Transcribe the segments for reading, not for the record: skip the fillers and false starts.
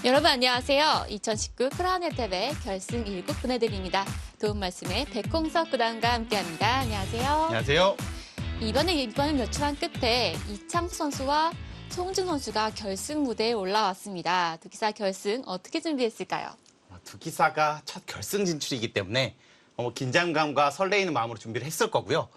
여러분 안녕하세요. 2019 크라운 혜택의 결승 1국 보내드립니다. 도움 말씀에 백홍석 구단과 함께합니다. 안녕하세요. 안녕하세요. 이번을 요청한 끝에 이창수 선수와 송준 선수가 결승 무대에 올라왔습니다. 두 기사 결승 어떻게 준비했을까요? 두 기사가 첫 결승 진출이기 때문에 긴장감과 설레이는 마음으로 준비를 했을 거고요.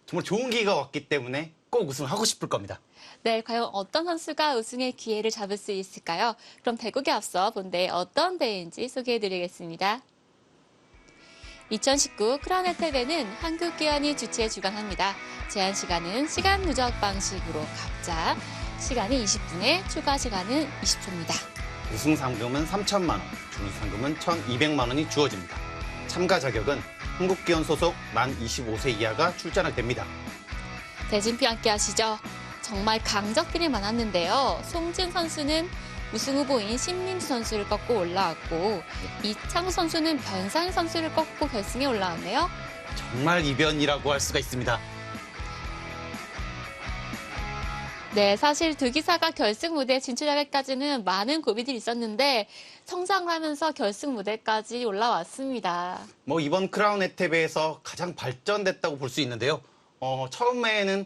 정말 좋은 기회가 왔기 때문에 꼭 우승하고 싶을 겁니다. 네, 과연 어떤 선수가 우승의 기회를 잡을 수 있을까요? 그럼 대국에 앞서 본 대회 어떤 대회인지 소개해드리겠습니다. 2019 크라운 혜택에는 한국기원이 주최 주관합니다. 제한 시간은 시간 누적 방식으로 각자 시간이 20분에 추가 시간은 20초입니다. 우승 상금은 3천만 원, 준우승 상금은 1,200만 원이 주어집니다. 참가 자격은 한국기원 소속 만 25세 이하가 출전하게 됩니다. 대진표 함께 하시죠. 정말 강적들이 많았는데요. 송진 선수는 우승 후보인 신민주 선수를 꺾고 올라왔고 이창수 선수는 변상일 선수를 꺾고 결승에 올라왔네요. 정말 이변이라고 할 수가 있습니다. 네, 사실 두 기사가 결승 무대에 진출하기까지는 많은 고비들이 있었는데 성장을 하면서 결승 무대까지 올라왔습니다. 이번 크라운 혜택에서 가장 발전됐다고 볼 수 있는데요. 처음에는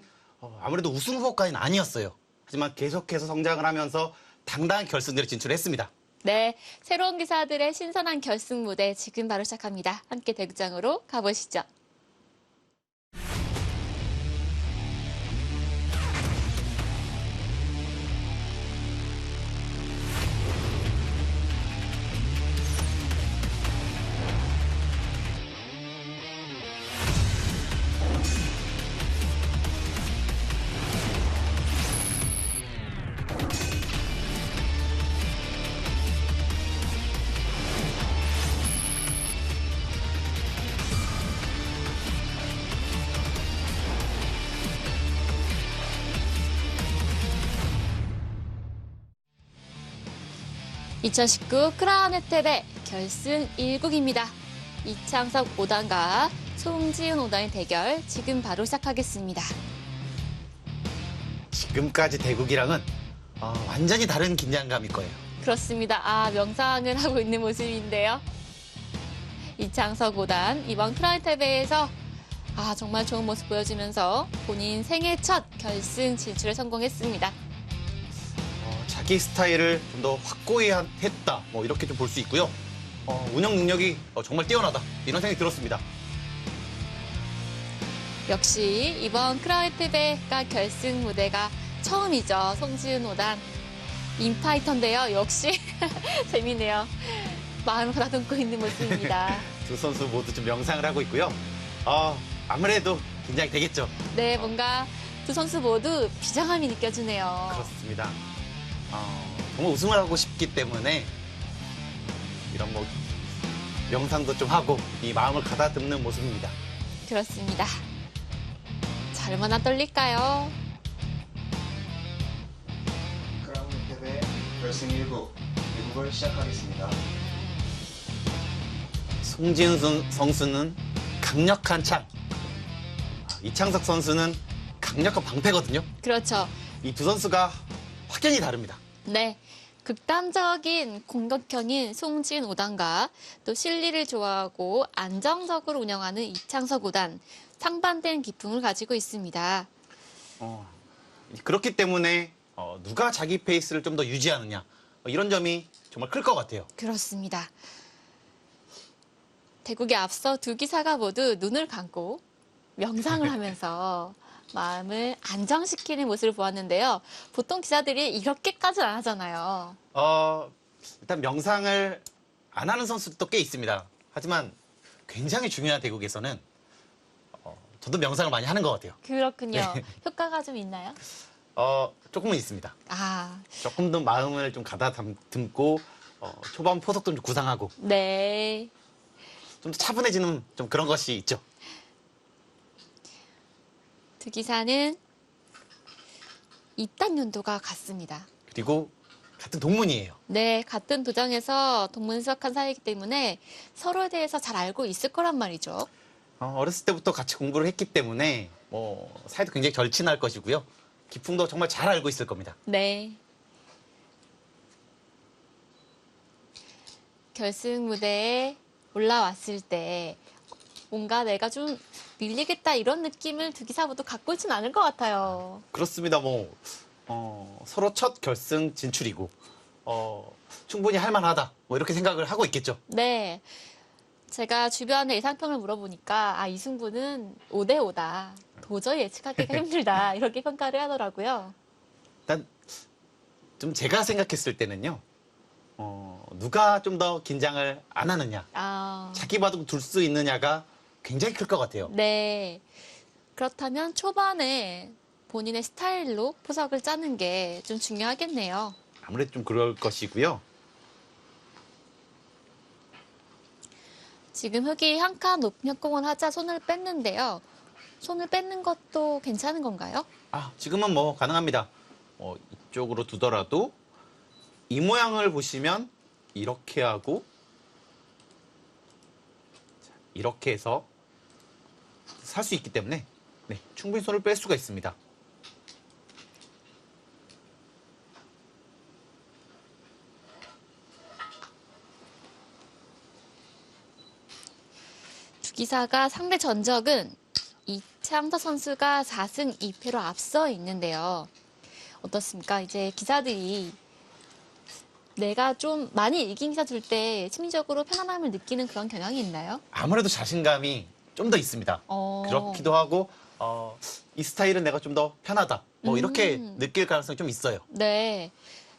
아무래도 우승 후보까지는 아니었어요. 하지만 계속해서 성장을 하면서 당당한 결승대로 진출했습니다. 네, 새로운 기사들의 신선한 결승 무대 지금 바로 시작합니다. 함께 대극장으로 가보시죠. (2019) 크라운 혜택의 결승 1국입니다. 이창석 5단과 송지훈 5단의 대결 지금 바로 시작하겠습니다. 지금까지 대국이랑은 완전히 다른 긴장감일 거예요. 그렇습니다. 명상을 하고 있는 모습인데요. 이창석 5단 이번 크라운 혜택에서 정말 좋은 모습 보여주면서 본인 생애 첫 결승 진출에 성공했습니다. 자기 스타일을 좀 더 확고히 했다. 이렇게 좀 볼 수 있고요. 운영 능력이 정말 뛰어나다. 이런 생각이 들었습니다. 역시 이번 크라운 혜택가 결승 무대가 처음이죠. 송지훈 5단 인파이터인데요. 역시 재미네요. 마음을 가다듬고 있는 모습입니다. 두 선수 모두 좀 명상을 하고 있고요. 아무래도 긴장이 되겠죠. 네, 뭔가 두 선수 모두 비장함이 느껴지네요. 그렇습니다. 정말 우승을 하고 싶기 때문에 이런 명상도 좀 하고 이 마음을 가다듬는 모습입니다. 그렇습니다. 자, 얼마나 떨릴까요? 크라운 혜택의 결승 1국을 시작하겠습니다. 송지훈 선수는 강력한 창, 이창석 선수는 강력한 방패거든요. 그렇죠. 이 두 선수가 확연히 다릅니다. 네. 극단적인 공격형인 송지훈 5단과 또 실리를 좋아하고 안정적으로 운영하는 이창석 5단, 상반된 기풍을 가지고 있습니다. 그렇기 때문에 누가 자기 페이스를 좀 더 유지하느냐 이런 점이 정말 클 것 같아요. 그렇습니다. 대국에 앞서 두 기사가 모두 눈을 감고 명상을 하면서 마음을 안정시키는 모습을 보았는데요. 보통 기사들이 이렇게까지는 안 하잖아요. 일단 명상을 안 하는 선수도 꽤 있습니다. 하지만 굉장히 중요한 대국에서는 저도 명상을 많이 하는 것 같아요. 그렇군요. 네. 효과가 좀 있나요? 조금은 있습니다. 아, 조금 더 마음을 좀 가다듬고 초반 포석도 좀 구상하고 네. 좀 더 차분해지는 좀 그런 것이 있죠. 두 기사는 입단 연도가 같습니다. 그리고 같은 동문이에요. 네, 같은 도장에서 동문수학한 사이이기 때문에 서로에 대해서 잘 알고 있을 거란 말이죠. 어렸을 때부터 같이 공부를 했기 때문에 사이도 굉장히 절친할 것이고요. 기풍도 정말 잘 알고 있을 겁니다. 네. 결승 무대에 올라왔을 때 뭔가 내가 좀 밀리겠다 이런 느낌을 두 기사 모두 갖고 있지는 않을 것 같아요. 그렇습니다. 서로 첫 결승 진출이고, 충분히 할만하다. 뭐 이렇게 생각을 하고 있겠죠. 네. 제가 주변에 예상평을 물어보니까 이 승부는 5대5다. 도저히 예측하기가 힘들다. 이렇게 평가를 하더라고요. 일단 좀 제가 생각했을 때는요. 누가 좀 더 긴장을 안 하느냐, 자기 바둑 둘 수 있느냐가 굉장히 클 것 같아요. 네. 그렇다면 초반에 본인의 스타일로 포석을 짜는 게 좀 중요하겠네요. 아무래도 좀 그럴 것이고요. 지금 흑이 한 칸 높은 협공을 하자 손을 뺐는데요. 손을 뺏는 것도 괜찮은 건가요? 지금은 뭐 가능합니다. 이쪽으로 두더라도 이 모양을 보시면 이렇게 하고 이렇게 해서 살 수 있기 때문에 충분히 손을 뺄 수가 있습니다. 주기사가 상대 전적은 이창서 선수가 4승 2패로 앞서 있는데요. 어떻습니까? 이제 기사들이 내가 좀 많이 이긴 기사 둘 때 심리적으로 편안함을 느끼는 그런 경향이 있나요? 아무래도 자신감이 좀 더 있습니다. 그렇기도 하고 이 스타일은 내가 좀 더 편하다. 이렇게 느낄 가능성이 좀 있어요. 네.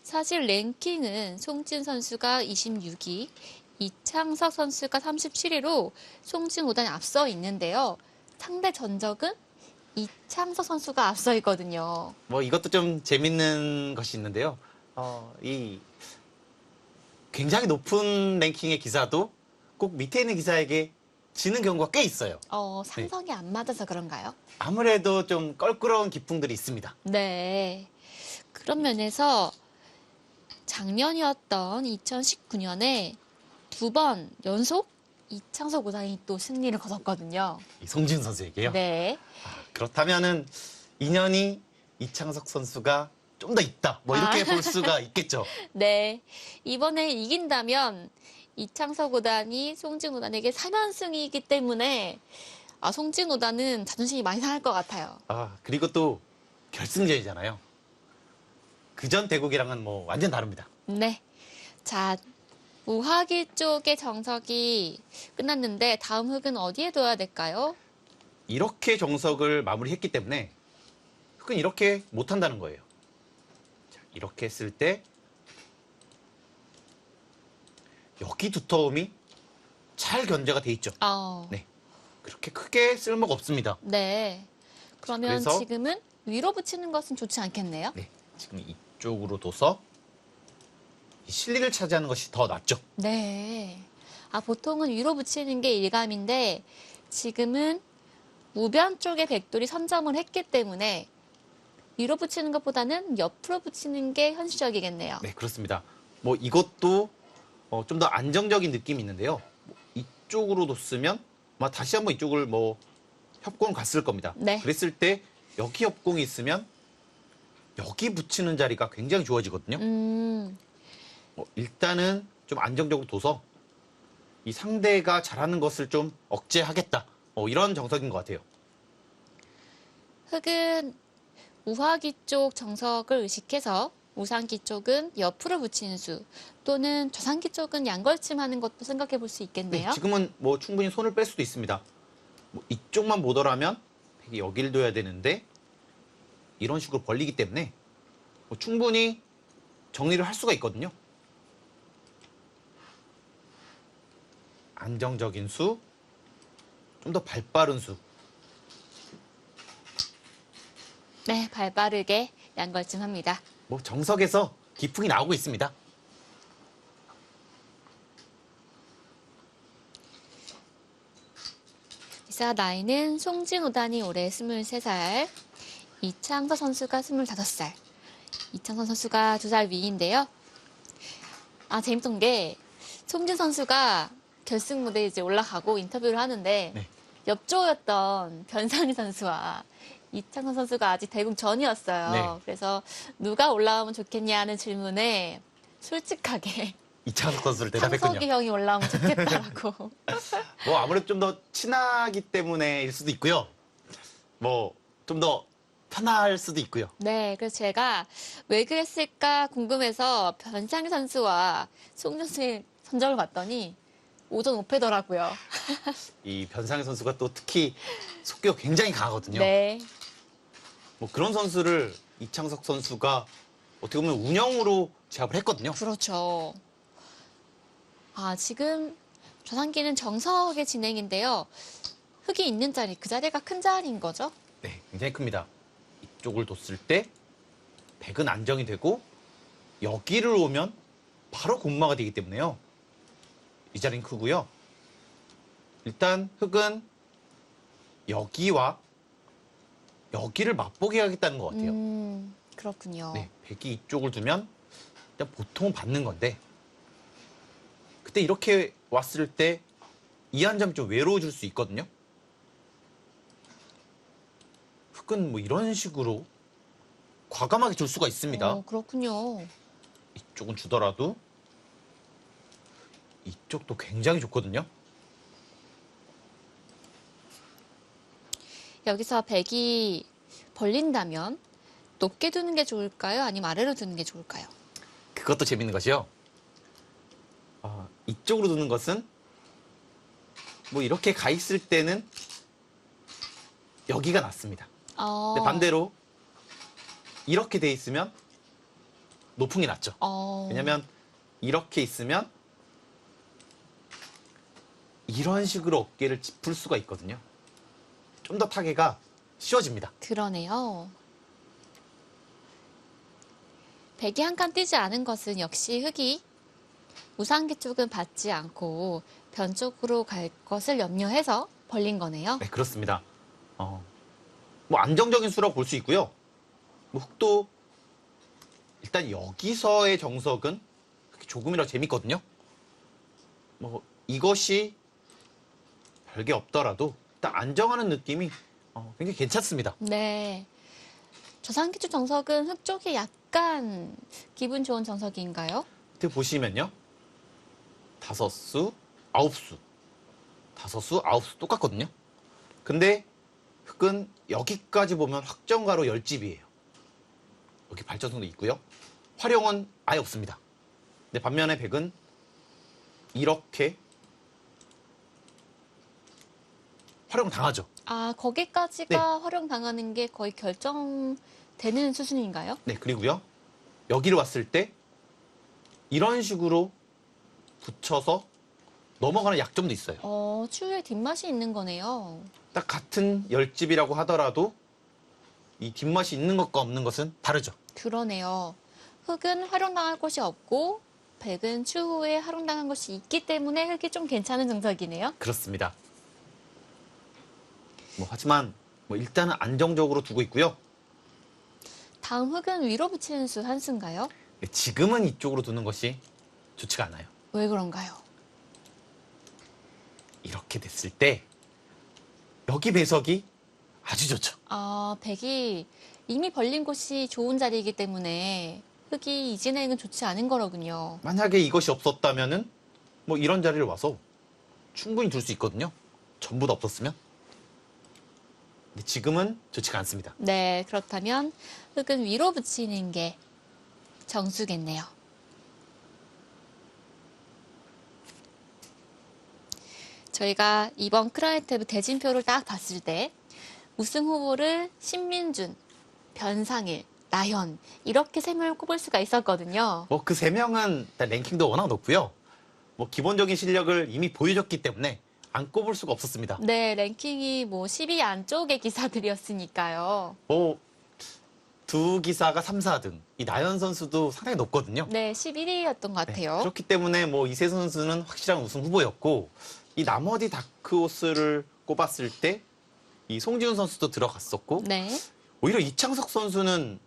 사실 랭킹은 송진 선수가 26위, 이창석 선수가 37위로 송진 5단이 앞서 있는데요. 상대 전적은 이창석 선수가 앞서 있거든요. 이것도 좀 재밌는 것이 있는데요. 이 굉장히 높은 랭킹의 기사도 꼭 밑에 있는 기사에게 지는 경우가 꽤 있어요. 상성이 안 맞아서 그런가요? 아무래도 좀 껄끄러운 기풍들이 있습니다. 네. 그런 면에서 작년이었던 2019년에 2번 연속 이창석 5단이 또 승리를 거뒀거든요. 송진 선수에게요? 네. 그렇다면은 인연이 이창석 선수가 좀 더 있다. 이렇게 볼 수가 있겠죠. 네. 이번에 이긴다면 이창석 5단이 송진 5단에게 3연승이기 때문에 송진 5단은 자존심이 많이 상할 것 같아요. 그리고 또 결승전이잖아요. 그전 대국이랑은 완전 다릅니다. 네. 자, 우하기 쪽의 정석이 끝났는데 다음 흑은 어디에 둬야 될까요? 이렇게 정석을 마무리했기 때문에 흑은 이렇게 못한다는 거예요. 자, 이렇게 했을 때 여기 두터움이 잘 견제가 돼 있죠. 네, 그렇게 크게 쓸모가 없습니다. 네. 그러면 그래서 지금은 위로 붙이는 것은 좋지 않겠네요? 네, 지금 이쪽으로 둬서 이 실리를 차지하는 것이 더 낫죠. 네. 보통은 위로 붙이는 게 일감인데 지금은 우변 쪽에 백돌이 선점을 했기 때문에 위로 붙이는 것보다는 옆으로 붙이는 게 현실적이겠네요. 네, 그렇습니다. 이것도 좀 더 안정적인 느낌이 있는데요. 이쪽으로 뒀으면 다시 한번 이쪽을 협공 갔을 겁니다. 네. 그랬을 때 여기 협공이 있으면 여기 붙이는 자리가 굉장히 좋아지거든요. 일단은 좀 안정적으로 둬서 이 상대가 잘하는 것을 좀 억제하겠다. 이런 정석인 것 같아요. 흑은 우하기 쪽 정석을 의식해서 우상기 쪽은 옆으로 붙이는 수 또는 저상기 쪽은 양걸침하는 것도 생각해 볼 수 있겠네요. 네, 지금은 충분히 손을 뺄 수도 있습니다. 이쪽만 보더라면 백이 여길 둬야 되는데 이런 식으로 벌리기 때문에 충분히 정리를 할 수가 있거든요. 안정적인 수, 좀 더 발빠른 수. 네, 발빠르게 양걸침합니다. 정석에서 기풍이 나오고 있습니다. 기사 나이는 송진 5단이 올해 23살, 이창서 선수가 25살, 이창서 선수가 2살 위인데요. 재밌던 게 송진 선수가 결승 무대에 이제 올라가고 인터뷰를 하는데 네. 옆조였던 변상희 선수와 이창선 선수가 아직 대국 전이었어요. 네. 그래서 누가 올라오면 좋겠냐는 질문에 솔직하게 이창석 선수를 창석이 대답했군요. 형이 올라오면 좋겠다라고. 뭐 아무래도 좀 더 친하기 때문에일 수도 있고요. 뭐 좀 더 편할 수도 있고요. 네, 그래서 제가 왜 그랬을까 궁금해서 변상희 선수와 송준 선수의 선정을 봤더니 오전 5패더라고요. 이 변상현 선수가 또 특히 속기가 굉장히 강하거든요. 네. 뭐 그런 선수를 이창석 선수가 어떻게 보면 운영으로 제압을 했거든요. 그렇죠. 아, 지금 조상기는 정석의 진행인데요. 흙이 있는 자리, 그 자리가 큰 자리인 거죠? 네, 굉장히 큽니다. 이쪽을 뒀을 때 백은 안정이 되고 여기를 오면 바로 공마가 되기 때문에요. 이 자리는 크고요. 일단 흙은 여기와 여기를 맛보게 하겠다는 것 같아요. 그렇군요. 네, 백이 이쪽을 두면 일단 보통은 받는 건데 그때 이렇게 왔을 때 이 한 점이 좀 외로워질 수 있거든요. 흙은 뭐 이런 식으로 과감하게 줄 수가 있습니다. 그렇군요. 이쪽은 주더라도 이쪽도 굉장히 좋거든요. 여기서 백이 벌린다면 높게 두는 게 좋을까요? 아니면 아래로 두는 게 좋을까요? 그것도 재밌는 것이요. 이쪽으로 두는 것은 뭐 이렇게 가 있을 때는 여기가 낫습니다. 근데 반대로 이렇게 돼 있으면 높은 게 낫죠. 왜냐면 이렇게 있으면 이런 식으로 어깨를 짚을 수가 있거든요. 좀 더 타개가 쉬워집니다. 그러네요. 백이 한 칸 뛰지 않은 것은 역시 흙이 우상기 쪽은 받지 않고 변 쪽으로 갈 것을 염려해서 벌린 거네요. 네, 그렇습니다. 뭐 안정적인 수라고 볼 수 있고요. 뭐 흙도 일단 여기서의 정석은 그렇게 조금이라도 재밌거든요. 뭐 이것이 별게 없더라도 일단 안정하는 느낌이 굉장히 괜찮습니다. 네. 조상기 쪽 정석은 흙 쪽이 약간 기분 좋은 정석인가요? 이렇게 보시면요. 5수, 9수. 5수, 9수 똑같거든요. 근데 흙은 여기까지 보면 확정가로 10집이에요. 여기 발전소도 있고요. 활용은 아예 없습니다. 근데 반면에 백은 이렇게 활용 당하죠. 아, 거기까지가 활용당하는 게 거의 결정되는 수준인가요? 네, 그리고요. 여기를 왔을 때 이런 식으로 붙여서 넘어가는 약점도 있어요. 추후에 뒷맛이 있는 거네요. 딱 같은 10집이라고 하더라도 이 뒷맛이 있는 것과 없는 것은 다르죠. 그러네요. 흙은 활용당할 곳이 없고 백은 추후에 활용당한 것이 있기 때문에 흙이 좀 괜찮은 정석이네요. 그렇습니다. 뭐 하지만 뭐 일단은 안정적으로 두고 있고요. 다음 흙은 위로 붙이는 수 한 수인가요? 네, 지금은 이쪽으로 두는 것이 좋지가 않아요. 왜 그런가요? 이렇게 됐을 때 여기 배석이 아주 좋죠. 아, 백이 이미 벌린 곳이 좋은 자리이기 때문에 흙이 이 진행은 좋지 않은 거로군요. 만약에 이것이 없었다면은 뭐 이런 자리를 와서 충분히 둘 수 있거든요. 전부 다 없었으면. 근데 지금은 좋지가 않습니다. 네, 그렇다면 흙은 위로 붙이는 게 정수겠네요. 저희가 이번 크라이테브 대진표를 딱 봤을 때 우승 후보를 신민준, 변상일, 나현 이렇게 세 명을 꼽을 수가 있었거든요. 뭐 그 세 명은 일단 랭킹도 워낙 높고요. 뭐 기본적인 실력을 이미 보여줬기 때문에 안 꼽을 수가 없었습니다. 네, 랭킹이 뭐 10위 안쪽의 기사들이었으니까요. 뭐 두 기사가 3, 4등. 이 나연 선수도 상당히 높거든요. 네, 11위였던 것 네, 같아요. 그렇기 때문에 뭐 이세 선수는 확실한 우승 후보였고 이 나머지 다크호스를 꼽았을 때 이 송지훈 선수도 들어갔었고 네. 오히려 이창석 선수는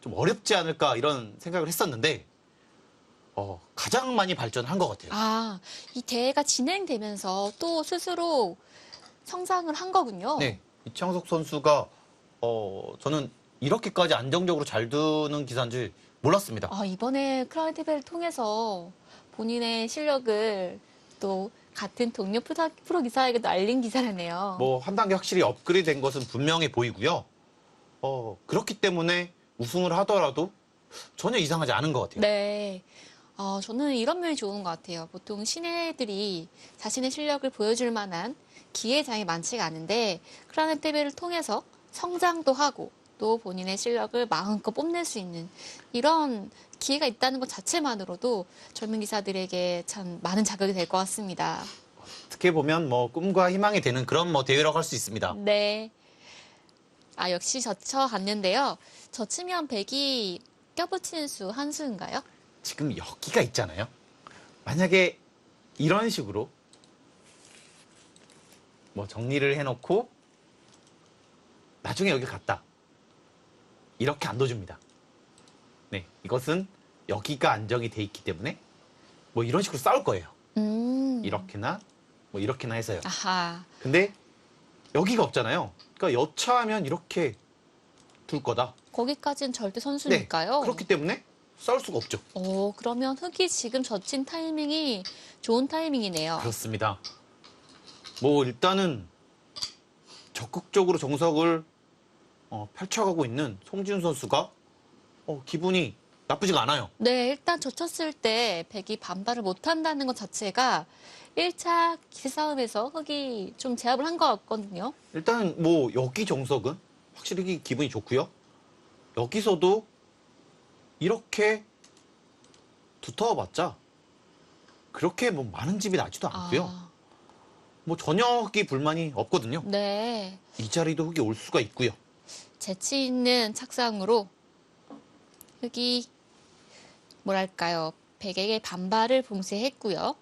좀 어렵지 않을까 이런 생각을 했었는데 가장 많이 발전한 것 같아요. 아, 이 대회가 진행되면서 또 스스로 성장을 한 거군요. 네, 이창석 선수가 저는 이렇게까지 안정적으로 잘 두는 기사인지 몰랐습니다. 아, 이번에 크라이티브를 통해서 본인의 실력을 또 같은 동료 프로 기사에게도 알린 기사라네요. 뭐 한 단계 확실히 업그레이드 된 것은 분명해 보이고요. 그렇기 때문에 우승을 하더라도 전혀 이상하지 않은 것 같아요. 네. 저는 이런 면이 좋은 것 같아요. 보통 신예들이 자신의 실력을 보여줄 만한 기회장이 많지가 않은데 크라운 TV를 통해서 성장도 하고 또 본인의 실력을 마음껏 뽐낼 수 있는 이런 기회가 있다는 것 자체만으로도 젊은 기사들에게 참 많은 자극이 될 것 같습니다. 어떻게 보면 뭐 꿈과 희망이 되는 그런 뭐 대회라고 할 수 있습니다. 네. 역시 젖혀갔는데요. 젖히면 백이 껴붙이는 수 한 수인가요? 지금 여기가 있잖아요. 만약에 이런 식으로 뭐 정리를 해놓고 나중에 여기 갔다. 이렇게 안 둬줍니다. 네, 이것은 여기가 안정이 돼 있기 때문에 뭐 이런 식으로 싸울 거예요. 이렇게나 뭐 이렇게나 해서요. 아하. 근데 여기가 없잖아요. 그러니까 여차하면 이렇게 둘 거다. 거기까지는 절대 선수니까요. 네, 그렇기 때문에 싸울 수가 없죠. 그러면 흙이 지금 젖힌 타이밍이 좋은 타이밍이네요. 그렇습니다. 뭐 일단은 적극적으로 정석을 펼쳐가고 있는 송지훈 선수가 기분이 나쁘지가 않아요. 네, 일단 젖혔을 때 백이 반발을 못한다는 것 자체가 1차 기세싸움에서 흙이 좀 제압을 한 것 같거든요. 일단 뭐 여기 정석은 확실히 기분이 좋고요. 여기서도 이렇게 두터워봤자 그렇게 뭐 많은 집이 나지도 않고요. 뭐 전혀 흙이 불만이 없거든요. 네. 이 자리도 흙이 올 수가 있고요. 재치 있는 착상으로 흙이 뭐랄까요, 백에게 반발을 봉쇄했고요.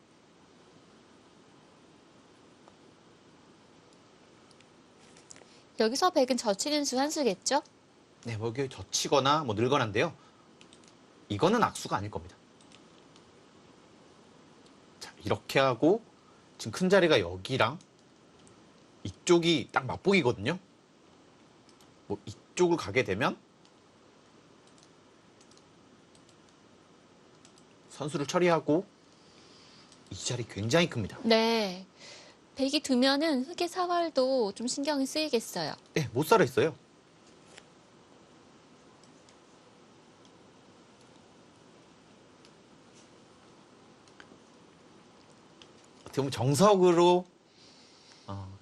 여기서 백은 젖히는 수 한 수겠죠? 네, 뭐 이게 젖히거나 뭐 늘거나인데요. 이거는 악수가 아닐 겁니다. 자, 이렇게 하고 지금 큰 자리가 여기랑 이쪽이 딱 맞보기거든요. 뭐 이쪽을 가게 되면 선수를 처리하고 이 자리 굉장히 큽니다. 네. 백이 두면은 흙의 사활도 좀 신경이 쓰이겠어요. 네, 못 살아 있어요. 어떻게 보면 정석으로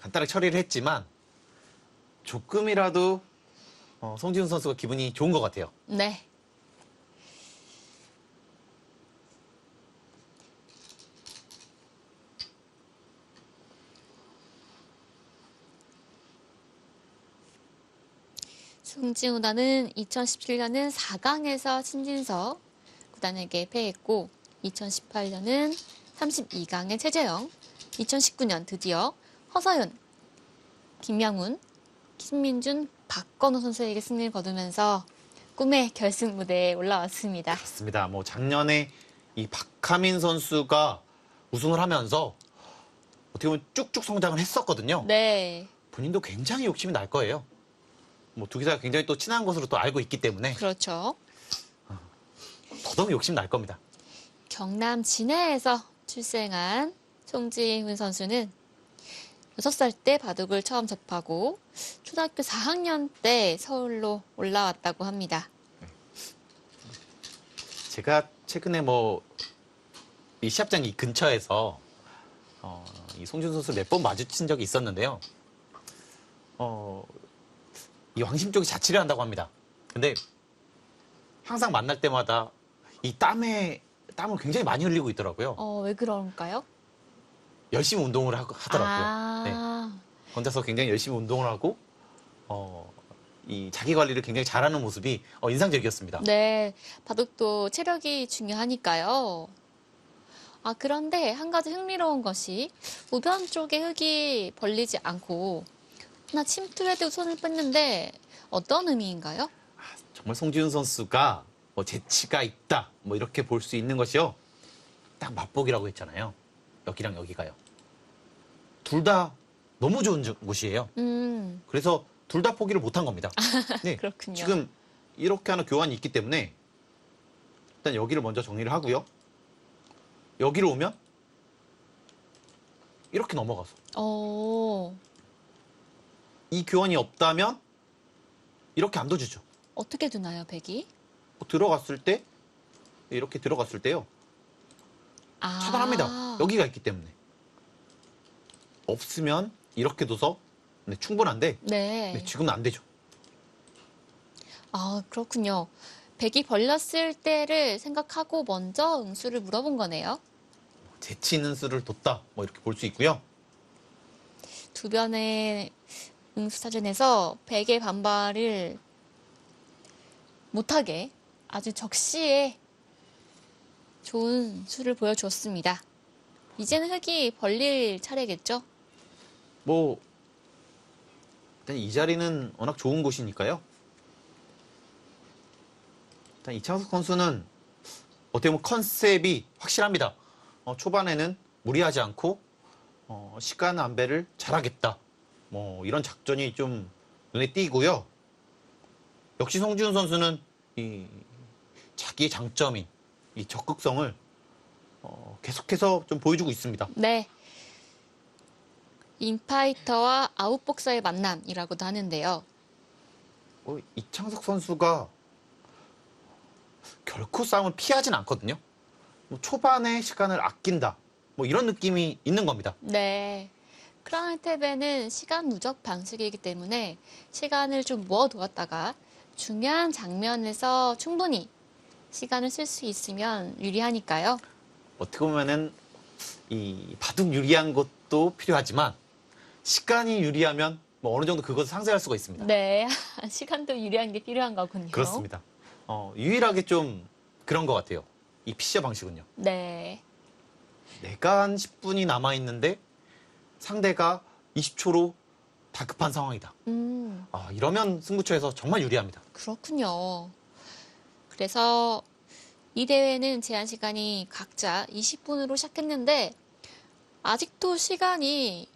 간단하게 처리를 했지만 조금이라도 송지훈 선수가 기분이 좋은 것 같아요. 네. 송지훈아는 2017년은 4강에서 신진서 구단에게 패했고 2018년은 32강의 최재영, 2019년 드디어 허서윤, 김양훈, 김민준, 박건우 선수에게 승리를 거두면서 꿈의 결승 무대에 올라왔습니다. 맞습니다. 뭐 작년에 이 박하민 선수가 우승을 하면서 어떻게 보면 쭉쭉 성장을 했었거든요. 네, 본인도 굉장히 욕심이 날 거예요. 뭐 두 기사가 굉장히 또 친한 것으로 또 알고 있기 때문에 그렇죠. 더더욱 욕심 날 겁니다. 경남 진해에서 출생한 송지훈 선수는 6살 때 바둑을 처음 접하고 초등학교 4학년 때 서울로 올라왔다고 합니다. 제가 최근에 뭐 이 시합장 이 근처에서 이 송지훈 선수 몇 번 마주친 적이 있었는데요. 이 왕심 쪽이 자취를 한다고 합니다. 근데 항상 만날 때마다 이 땀을 굉장히 많이 흘리고 있더라고요. 왜 그런가요? 열심히 운동을 하더라고요. 네. 혼자서 굉장히 열심히 운동을 하고 이 자기 관리를 굉장히 잘하는 모습이 인상적이었습니다. 네, 바둑도 체력이 중요하니까요. 그런데 한 가지 흥미로운 것이 우변 쪽에 흙이 벌리지 않고 하나 침투해도 손을 뺐는데 어떤 의미인가요? 정말 송지훈 선수가 뭐 재치가 있다 뭐 이렇게 볼 수 있는 것이요. 딱 맛보기라고 했잖아요. 여기랑 여기가요. 둘 다 너무 좋은 곳이에요. 그래서 둘 다 포기를 못한 겁니다. 네, 그렇군요. 지금 이렇게 하는 교환이 있기 때문에 일단 여기를 먼저 정리를 하고요. 여기로 오면 이렇게 넘어가서 어, 이 교환이 없다면 이렇게 안 둬주죠. 어떻게 두나요, 백이? 들어갔을 때 이렇게 들어갔을 때요. 아. 차단합니다. 여기가 있기 때문에. 없으면 이렇게 둬서 네, 충분한데 네. 네, 지금은 안 되죠. 아, 그렇군요. 백이 벌렸을 때를 생각하고 먼저 응수를 물어본 거네요. 재치 있는 수를 뒀다. 뭐 이렇게 볼 수 있고요. 두 변의 응수사전에서 백의 반발을 못하게 아주 적시에 좋은 수를 보여주었습니다. 이제는 흑이 벌릴 차례겠죠? 뭐 일단 이 자리는 워낙 좋은 곳이니까요. 일단 이창석 선수는 어떻게 보면 컨셉이 확실합니다. 초반에는 무리하지 않고 시간 안배를 잘하겠다. 뭐 이런 작전이 좀 눈에 띄고요. 역시 송지훈 선수는 이 자기의 장점인 이 적극성을 계속해서 좀 보여주고 있습니다. 네. 인파이터와 아웃복서의 만남이라고도 하는데요. 이창석 선수가 결코 싸움을 피하진 않거든요. 뭐 초반에 시간을 아낀다. 뭐 이런 느낌이 있는 겁니다. 네. 크라운탭에는 시간 누적 방식이기 때문에 시간을 좀 모아두었다가 중요한 장면에서 충분히 시간을 쓸 수 있으면 유리하니까요. 어떻게 보면은 이 바둑 유리한 것도 필요하지만 시간이 유리하면 뭐 어느 정도 그것을 상쇄할 수가 있습니다. 네. 시간도 유리한 게 필요한 거군요. 그렇습니다. 유일하게 좀 그런 것 같아요. 이 피셔 방식은요. 네. 내가 한 10분이 남아 있는데 상대가 20초로 다급한 상황이다. 이러면 승부처에서 정말 유리합니다. 그렇군요. 그래서 이 대회는 제한 시간이 각자 20분으로 시작했는데 아직도 시간이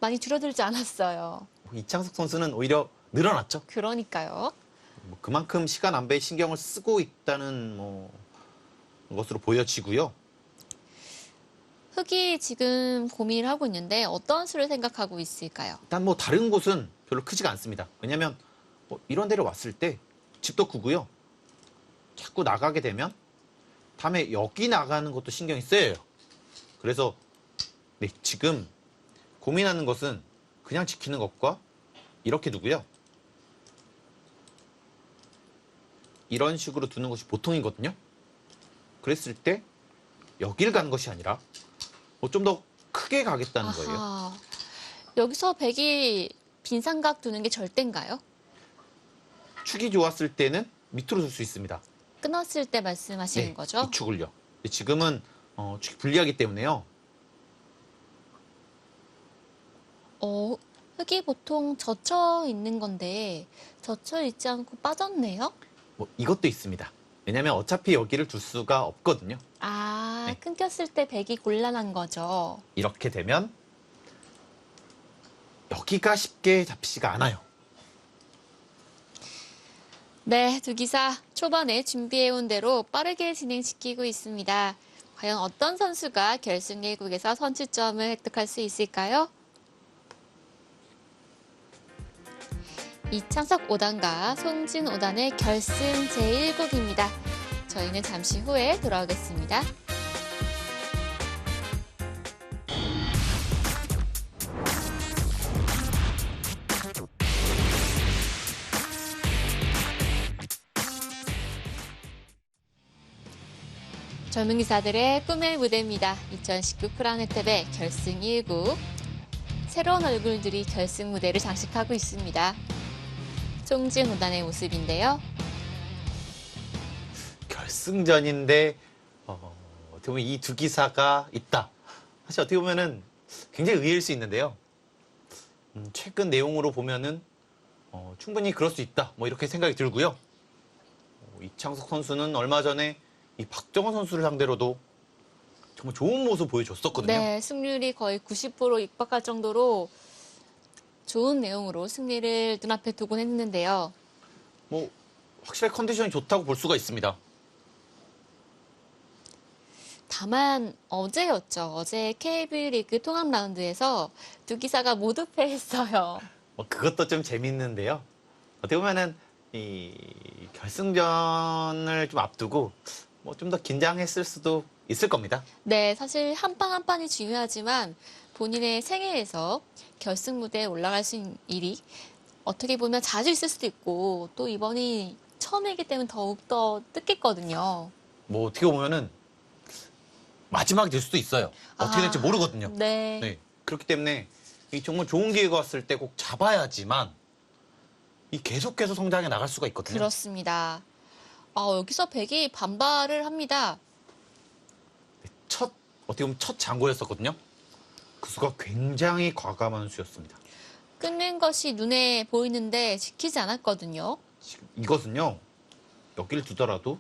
많이 줄어들지 않았어요. 이창석 선수는 오히려 늘어났죠. 그러니까요. 뭐 그만큼 시간 안배에 신경을 쓰고 있다는 뭐 것으로 보여지고요. 흑이 지금 고민을 하고 있는데 어떤 수를 생각하고 있을까요? 일단 뭐 다른 곳은 별로 크지가 않습니다. 왜냐하면 이런 데를 왔을 때 집도 크고요. 자꾸 나가게 되면 다음에 여기 나가는 것도 신경이 쓰여요. 그래서 네, 지금 고민하는 것은 그냥 지키는 것과 이렇게 두고요. 이런 식으로 두는 것이 보통이거든요. 그랬을 때 여길 가는 것이 아니라 좀 더 크게 가겠다는 거예요. 아하. 여기서 백이 빈삼각 두는 게 절대인가요? 축이 좋았을 때는 밑으로 둘 수 있습니다. 끊었을 때 말씀하시는 거죠? 이 축을요. 지금은 축이 불리하기 때문에요. 흑이 보통 젖혀 있는 건데 젖혀 있지 않고 빠졌네요? 뭐 이것도 있습니다. 왜냐하면 어차피 여기를 둘 수가 없거든요. 아, 네. 끊겼을 때 백이 곤란한 거죠. 이렇게 되면 여기가 쉽게 잡히지가 않아요. 네, 두 기사 초반에 준비해온 대로 빠르게 진행시키고 있습니다. 과연 어떤 선수가 결승 1국에서 선취점을 획득할 수 있을까요? 이창석 5단과 손진 5단의 결승 제1국입니다. 저희는 잠시 후에 돌아오겠습니다. 젊은 기사들의 꿈의 무대입니다. 2019 크라운혜택의 결승 1국. 새로운 얼굴들이 결승 무대를 장식하고 있습니다. 송진 5단의 모습인데요. 결승전인데 어떻게 보면 이 두 기사가 있다. 사실 어떻게 보면은 굉장히 의외일 수 있는데요. 최근 내용으로 보면은 충분히 그럴 수 있다. 뭐 이렇게 생각이 들고요. 이창석 선수는 얼마 전에 이 박정원 선수를 상대로도 정말 좋은 모습 보여줬었거든요. 네, 승률이 거의 90% 육박할 정도로 좋은 내용으로 승리를 눈앞에 두곤 했는데요. 뭐 확실히 컨디션이 좋다고 볼 수가 있습니다. 다만 어제였죠. 어제 KB 리그 통합 라운드에서 두 기사가 모두 패했어요. 그것도 좀 재밌는데요. 어떻게 보면은 이 결승전을 좀 앞두고 좀 더 긴장했을 수도 있을 겁니다. 네, 사실 한 판 한 판이 중요하지만 본인의 생애에서 결승 무대에 올라갈 수 있는 일이 어떻게 보면 자주 있을 수도 있고 또 이번이 처음이기 때문에 더욱더 뜻깊거든요. 어떻게 보면은 마지막이 될 수도 있어요. 어떻게 될지 모르거든요. 네. 네. 그렇기 때문에 이 정말 좋은 기회가 왔을 때 꼭 잡아야지만 이 계속해서 성장해 나갈 수가 있거든요. 그렇습니다. 여기서 백이 반발을 합니다. 어떻게 보면 첫 장고였었거든요. 그 수가 굉장히 과감한 수였습니다. 끊는 것이 눈에 보이는데 지키지 않았거든요. 지금 이것은요, 여기를 두더라도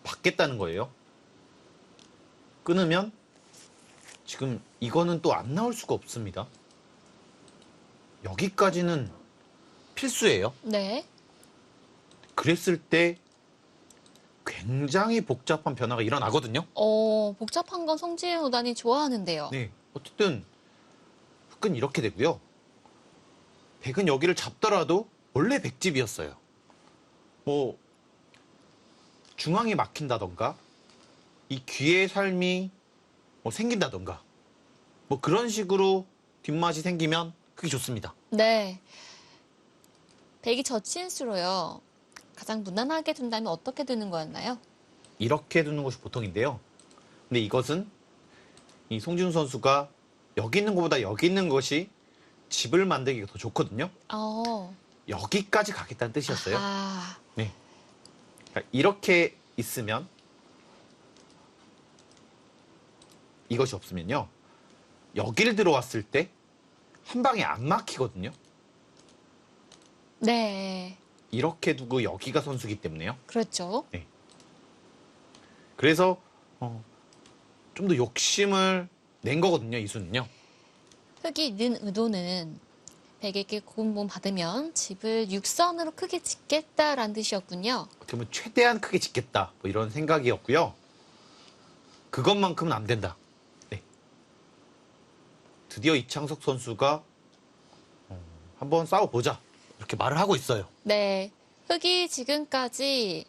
받겠다는 거예요. 끊으면 지금 이거는 또 안 나올 수가 없습니다. 여기까지는 필수예요. 네. 그랬을 때 굉장히 복잡한 변화가 일어나거든요. 복잡한 건 송지현 구단이 좋아하는데요. 네. 어쨌든 흑은 이렇게 되고요. 백은 여기를 잡더라도 원래 백집이었어요. 중앙이 막힌다던가 이 귀의 삶이 생긴다던가 그런 식으로 뒷맛이 생기면 그게 좋습니다. 네. 백이 저치인수로요. 가장 무난하게 둔다면 어떻게 두는 거였나요? 이렇게 두는 것이 보통인데요. 근데 이것은 이 송지훈 선수가 여기 있는 것보다 여기 있는 것이 집을 만들기가 더 좋거든요. 여기까지 가겠다는 뜻이었어요. 네. 그러니까 이렇게 있으면 이것이 없으면요. 여기를 들어왔을 때 한 방에 안 막히거든요. 네. 이렇게 두고 여기가 선수기 때문에요. 그렇죠. 네. 그래서 좀 더 욕심을 낸 거거든요. 이 수는요. 흑이 는 의도는 백에게 고음봉 받으면 집을 6선으로 크게 짓겠다라는 뜻이었군요. 어떻게 보면 최대한 크게 짓겠다. 이런 생각이었고요. 그것만큼은 안 된다. 네. 드디어 이창석 선수가 한번 싸워보자. 이렇게 말을 하고 있어요. 네. 흑이 지금까지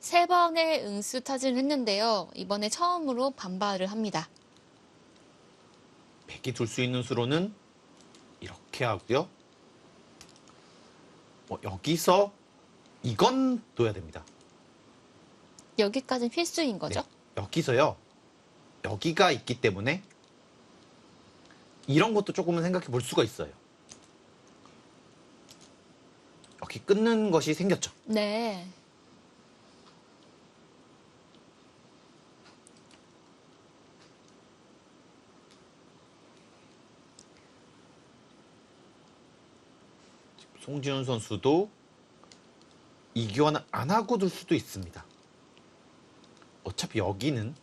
3번의 응수 타진을 했는데요. 이번에 처음으로 반발을 합니다. 백이 둘 수 있는 수로는 이렇게 하고요. 여기서 이건 둬야 됩니다. 여기까지는 필수인 거죠? 네. 여기서요. 여기가 있기 때문에 이런 것도 조금은 생각해 볼 수가 있어요. 여기 끊는 것이 생겼죠. 네. 송지훈 선수도 이 교환을 안 하고 둘 수도 있습니다. 어차피 여기는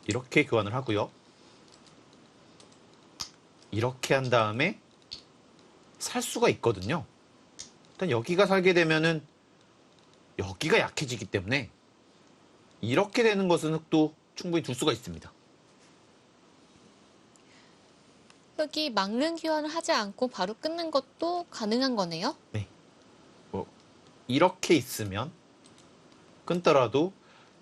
이렇게 교환을 하고요. 이렇게 한 다음에 살 수가 있거든요. 일단 여기가 살게 되면은 여기가 약해지기 때문에 이렇게 되는 것은 흑도 충분히 둘 수가 있습니다. 흑이 막는 교환을 하지 않고 바로 끊는 것도 가능한 거네요? 네. 이렇게 있으면 끊더라도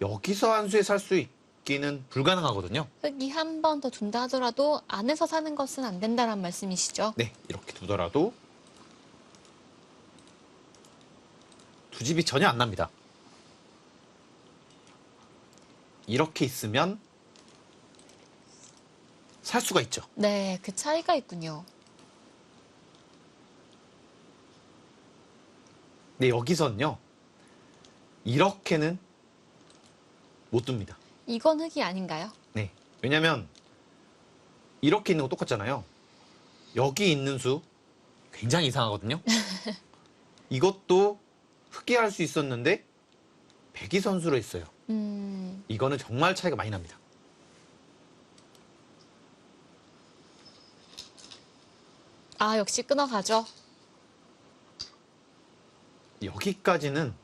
여기서 한 수에 살 수 있기는 불가능하거든요. 흑이 한 번 더 둔다 하더라도 안에서 사는 것은 안 된다는 말씀이시죠? 네, 이렇게 두더라도 두 집이 전혀 안 납니다. 이렇게 있으면 살 수가 있죠. 네, 그 차이가 있군요. 근데 여기서는요. 이렇게는 못 둡니다. 이건 흑이 아닌가요? 네. 왜냐면 이렇게 있는 거 똑같잖아요. 여기 있는 수 굉장히 이상하거든요. 이것도 흑이 할 수 있었는데 백이 선수로 했어요. 이거는 정말 차이가 많이 납니다. 역시 끊어가죠. 여기까지는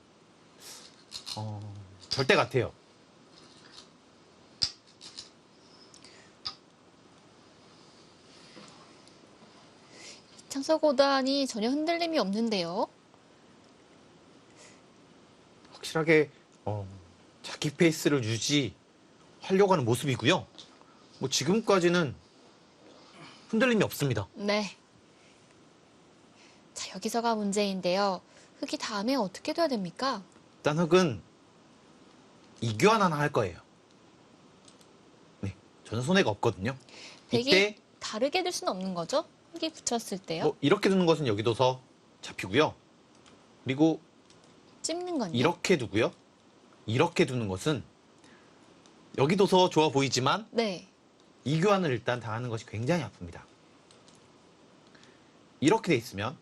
절대 같아요. 이창석 구단이 전혀 흔들림이 없는데요. 확실하게 자기 페이스를 유지하려고 하는 모습이고요. 뭐 지금까지는 흔들림이 없습니다. 네. 자, 여기서가 문제인데요. 흑이 다음에 어떻게 돼야 됩니까? 일단 흑은 이교환 하나 할 거예요. 네, 전혀 손해가 없거든요. 백이 이때 다르게 될 수는 없는 거죠? 흑이 붙였을 때요. 뭐 이렇게 두는 것은 여기 둬서 잡히고요. 그리고 찝는 건요. 이렇게 두고요. 이렇게 두는 것은 여기 둬서 좋아 보이지만 네. 이교환을 일단 당하는 것이 굉장히 아픕니다. 이렇게 돼 있으면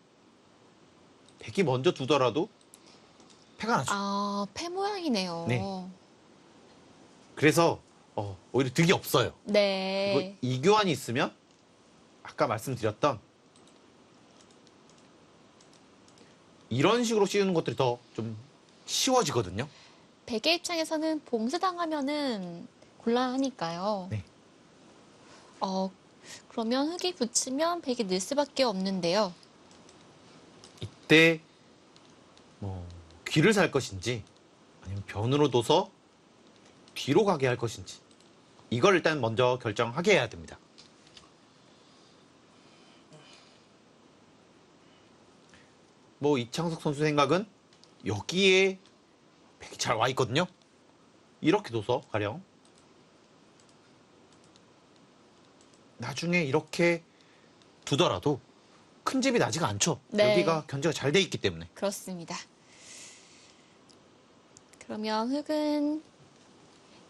백이 먼저 두더라도 패가 나죠. 아, 패 모양이네요. 네. 그래서 오히려 득이 없어요. 네. 그리고 이교환이 있으면 아까 말씀드렸던 이런 식으로 씌우는 것들이 더 좀 쉬워지거든요. 백의 입장에서는 봉쇄당하면은 곤란하니까요. 네. 그러면 흑이 붙이면 백이 늘 수밖에 없는데요. 이때 뭐 귀를 살 것인지 아니면 변으로 둬서 뒤로 가게 할 것인지 이걸 일단 먼저 결정하게 해야 됩니다. 뭐 이창석 선수 생각은 여기에 백이 잘 와 있거든요. 이렇게 둬서 가령 나중에 이렇게 두더라도 큰 집이 나지가 않죠. 네. 여기가 견제가 잘 돼 있기 때문에. 그렇습니다. 그러면 흑은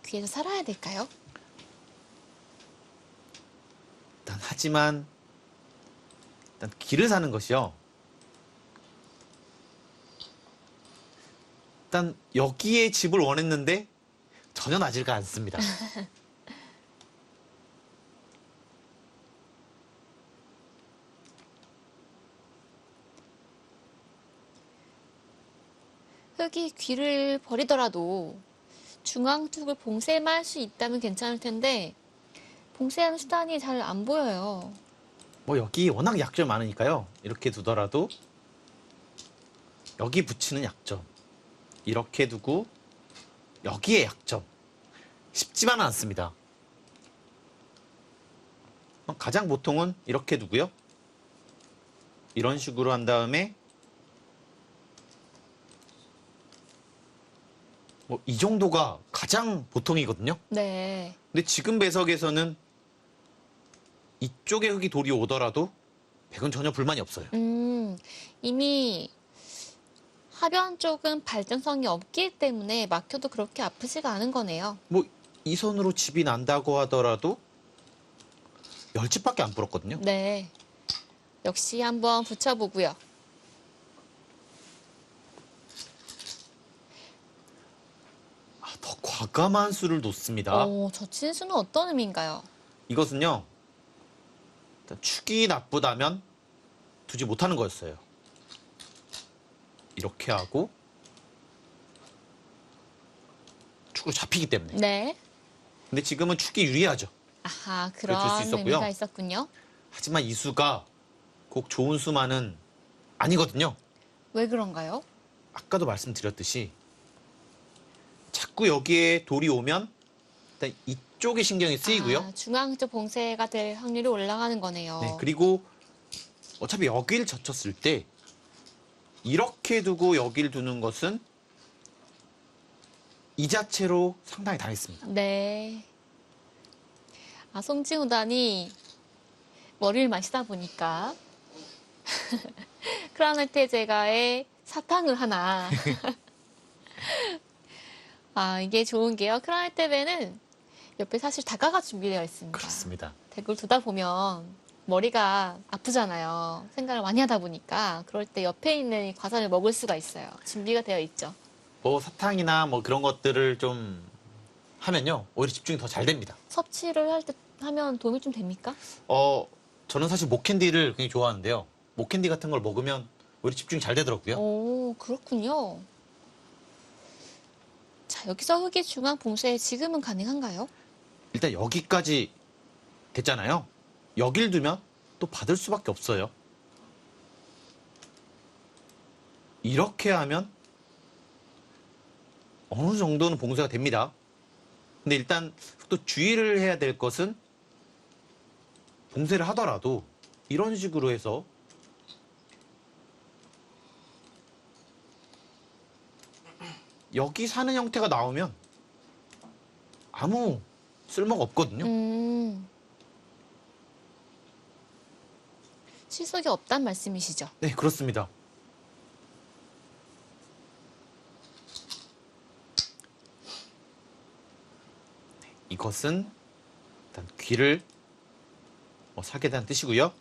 귀에서 살아야 될까요? 하지만 일단 길을 사는 것이요. 일단 여기에 집을 원했는데 전혀 나지가 않습니다. 흑이 귀를 버리더라도 중앙 쪽을 봉쇄만 할 수 있다면 괜찮을 텐데 봉쇄하는 수단이 잘 안 보여요. 뭐 여기 워낙 약점이 많으니까요. 이렇게 두더라도 여기 붙이는 약점 이렇게 두고 여기에 약점 쉽지만은 않습니다. 가장 보통은 이렇게 두고요. 이런 식으로 한 다음에 뭐 이 정도가 가장 보통이거든요. 네. 근데 지금 배석에서는 이쪽에 흙이 돌이 오더라도 백은 전혀 불만이 없어요. 이미 하변 쪽은 발전성이 없기 때문에 막혀도 그렇게 아프지가 않은 거네요. 뭐 이 선으로 집이 난다고 하더라도 10집밖에 안 불었거든요. 네. 역시 한번 붙여보고요. 더 과감한 수를 놓습니다. 저 진수는 어떤 의미인가요? 이것은요. 일단 축이 나쁘다면 두지 못하는 거였어요. 이렇게 하고 축으로 잡히기 때문에. 네. 근데 지금은 축이 유리하죠. 아하, 그래, 줄수 그런 있었고요. 의미가 있었군요. 하지만 이 수가 꼭 좋은 수만은 아니거든요. 왜 그런가요? 아까도 말씀드렸듯이 자꾸 여기에 돌이 오면 일단 이쪽에 신경이 쓰이고요. 아, 중앙 쪽 봉쇄가 될 확률이 올라가는 거네요. 네, 그리고 어차피 여기를 젖혔을 때 이렇게 두고 여기를 두는 것은 이 자체로 상당히 당했습니다. 네. 아, 송지우단이 머리를 마시다 보니까 크라멜테제가의 사탕을 하나. 아, 이게 좋은 게요. 크라멜테베는 옆에 사실 다가가 준비되어 있습니다. 그렇습니다. 덱을 두다 보면 머리가 아프잖아요. 생각을 많이 하다 보니까 그럴 때 옆에 있는 이 과자를 먹을 수가 있어요. 준비가 되어 있죠. 뭐 사탕이나 뭐 그런 것들을 좀 하면요. 오히려 집중이 더 잘 됩니다. 섭취를 할 때 하면 도움이 좀 됩니까? 저는 사실 목캔디를 굉장히 좋아하는데요. 목캔디 같은 걸 먹으면 오히려 집중이 잘 되더라고요. 오, 그렇군요. 자, 여기서 흑의 중앙 봉쇄 지금은 가능한가요? 일단 여기까지 됐잖아요. 여길 두면 또 받을 수밖에 없어요. 이렇게 하면 어느 정도는 봉쇄가 됩니다. 근데 일단 또 주의를 해야 될 것은 봉쇄를 하더라도 이런 식으로 해서 여기 사는 형태가 나오면 아무 쓸모가 없거든요. 실속이 없단 말씀이시죠? 네, 그렇습니다. 네, 이것은 일단 귀를 사게 되는 뜻이고요.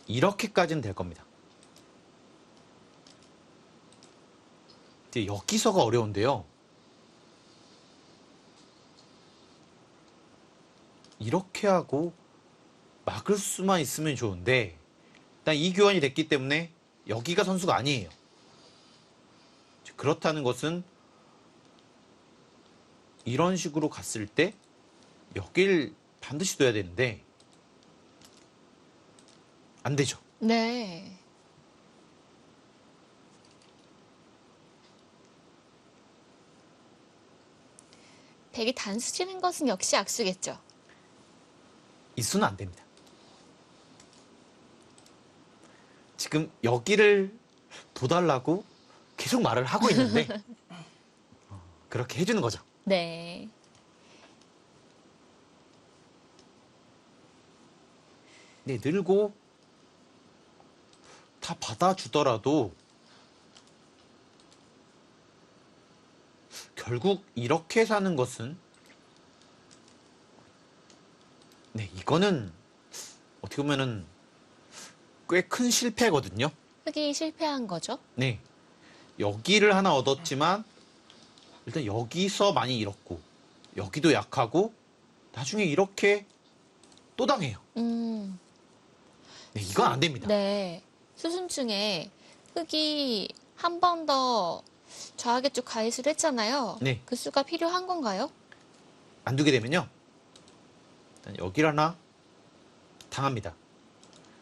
이렇게까지는 될 겁니다. 이제 여기서가 어려운데요. 이렇게 하고 막을 수만 있으면 좋은데 일단 이 교환이 됐기 때문에 여기가 선수가 아니에요. 그렇다는 것은 이런 식으로 갔을 때 여길 반드시 둬야 되는데 안 되죠. 네. 백이 단수 치는 것은 역시 악수겠죠. 이 수는 안 됩니다. 지금 여기를 둬달라고 계속 말을 하고 있는데 그렇게 해주는 거죠. 네. 네, 늘고 다 받아주더라도 결국 이렇게 사는 것은 네, 이거는 어떻게 보면은 꽤 큰 실패거든요. 흑이 실패한 거죠? 네. 여기를 하나 얻었지만 일단 여기서 많이 잃었고 여기도 약하고 나중에 이렇게 또 당해요. 네, 이건 안 됩니다. 네. 수순중에 흑이 한 번 더 좌하게 쭉 가이수를 했잖아요. 네. 그 수가 필요한 건가요? 안 두게 되면요. 일단 여기를 하나 당합니다.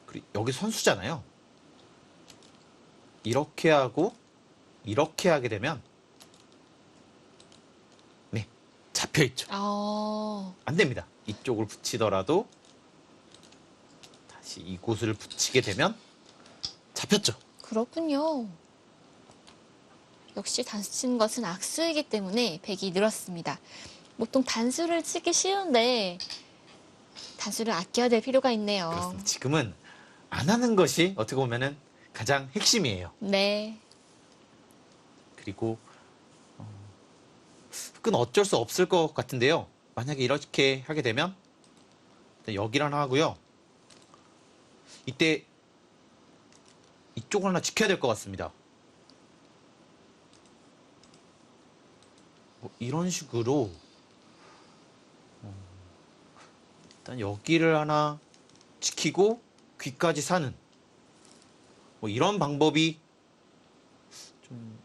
그리고 여기 선수잖아요. 이렇게 하고 이렇게 하게 되면 네, 잡혀있죠. 안 됩니다. 이쪽을 붙이더라도 다시 이곳을 붙이게 되면 잡혔죠. 그렇군요. 역시 단수 치는 것은 악수이기 때문에 백이 늘었습니다. 보통 단수를 치기 쉬운데 단수를 아껴야 될 필요가 있네요. 그렇습니다. 지금은 안 하는 것이 어떻게 보면은 가장 핵심이에요. 네. 그리고 흑은 어쩔 수 없을 것 같은데요. 만약에 이렇게 하게 되면 여기를 하나 하고요. 이때 이쪽을 하나 지켜야 될 것 같습니다. 이런 식으로 일단 여기를 하나 지키고 귀까지 사는 이런 방법이 좀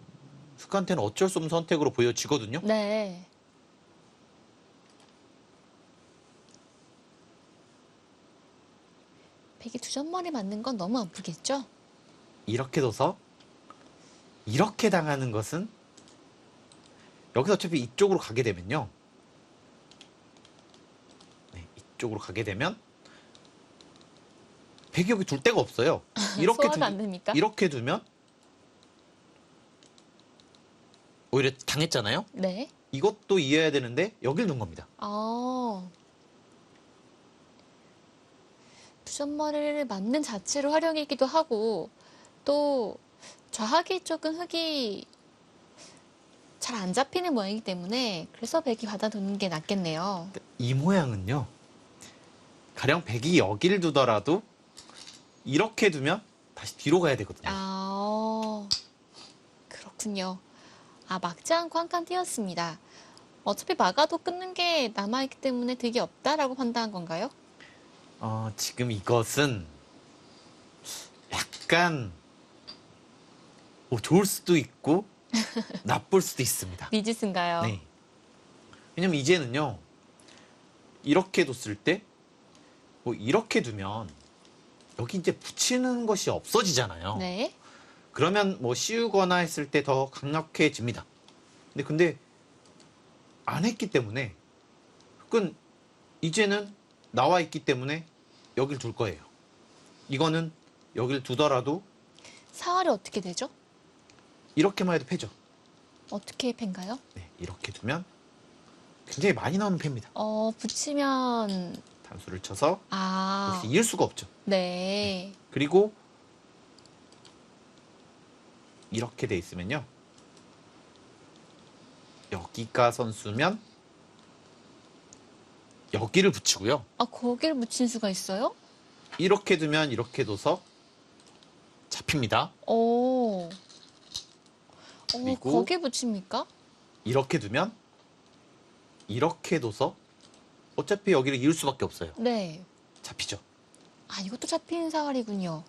흑한테는 어쩔 수 없는 선택으로 보여지거든요. 네. 백이 두 점머리 맞는 건 너무 아프겠죠? 이렇게 둬서 이렇게 당하는 것은 여기서 어차피 이쪽으로 가게 되면요. 네, 이쪽으로 가게 되면 백이 여기 둘 데가 없어요. 이렇게 소화가 안 됩니까? 이렇게 두면 오히려 당했잖아요. 네. 이것도 이해해야 되는데 여길 둔 겁니다. 두 점머리를 맞는 자체로 활용이기도 하고 또 좌하기 쪽은 흑이 잘 안 잡히는 모양이기 때문에 그래서 백이 받아두는 게 낫겠네요. 이 모양은요. 가령 백이 여기를 두더라도 이렇게 두면 다시 뒤로 가야 되거든요. 그렇군요. 막지 않고 한 칸 띄었습니다. 어차피 막아도 끊는 게 남아있기 때문에 득이 없다라고 판단한 건가요? 지금 이것은 약간 좋을 수도 있고 나쁠 수도 있습니다. 미지수인가요? 네. 왜냐면 이제는요. 이렇게 뒀을 때 이렇게 두면 여기 이제 붙이는 것이 없어지잖아요. 네. 그러면 뭐 씌우거나 했을 때 더 강력해집니다. 근데 안 했기 때문에 흑은 이제는 나와 있기 때문에 여길 둘 거예요. 이거는 여길 두더라도 사활이 어떻게 되죠? 이렇게만 해도 패죠. 어떻게 팬가요? 네, 이렇게 두면 굉장히 많이 나오는 패입니다. 붙이면 단수를 쳐서 이렇게 이을 수가 없죠. 네. 그리고 이렇게 돼 있으면요. 여기가 선수면 여기를 붙이고요. 거기를 붙일 수가 있어요? 이렇게 두면 이렇게 둬서 잡힙니다. 오. 그리고 거기에 붙입니까? 이렇게 두면 이렇게 둬서 어차피 여기를 이을 수밖에 없어요. 네. 잡히죠. 이것도 잡히는 사활이군요.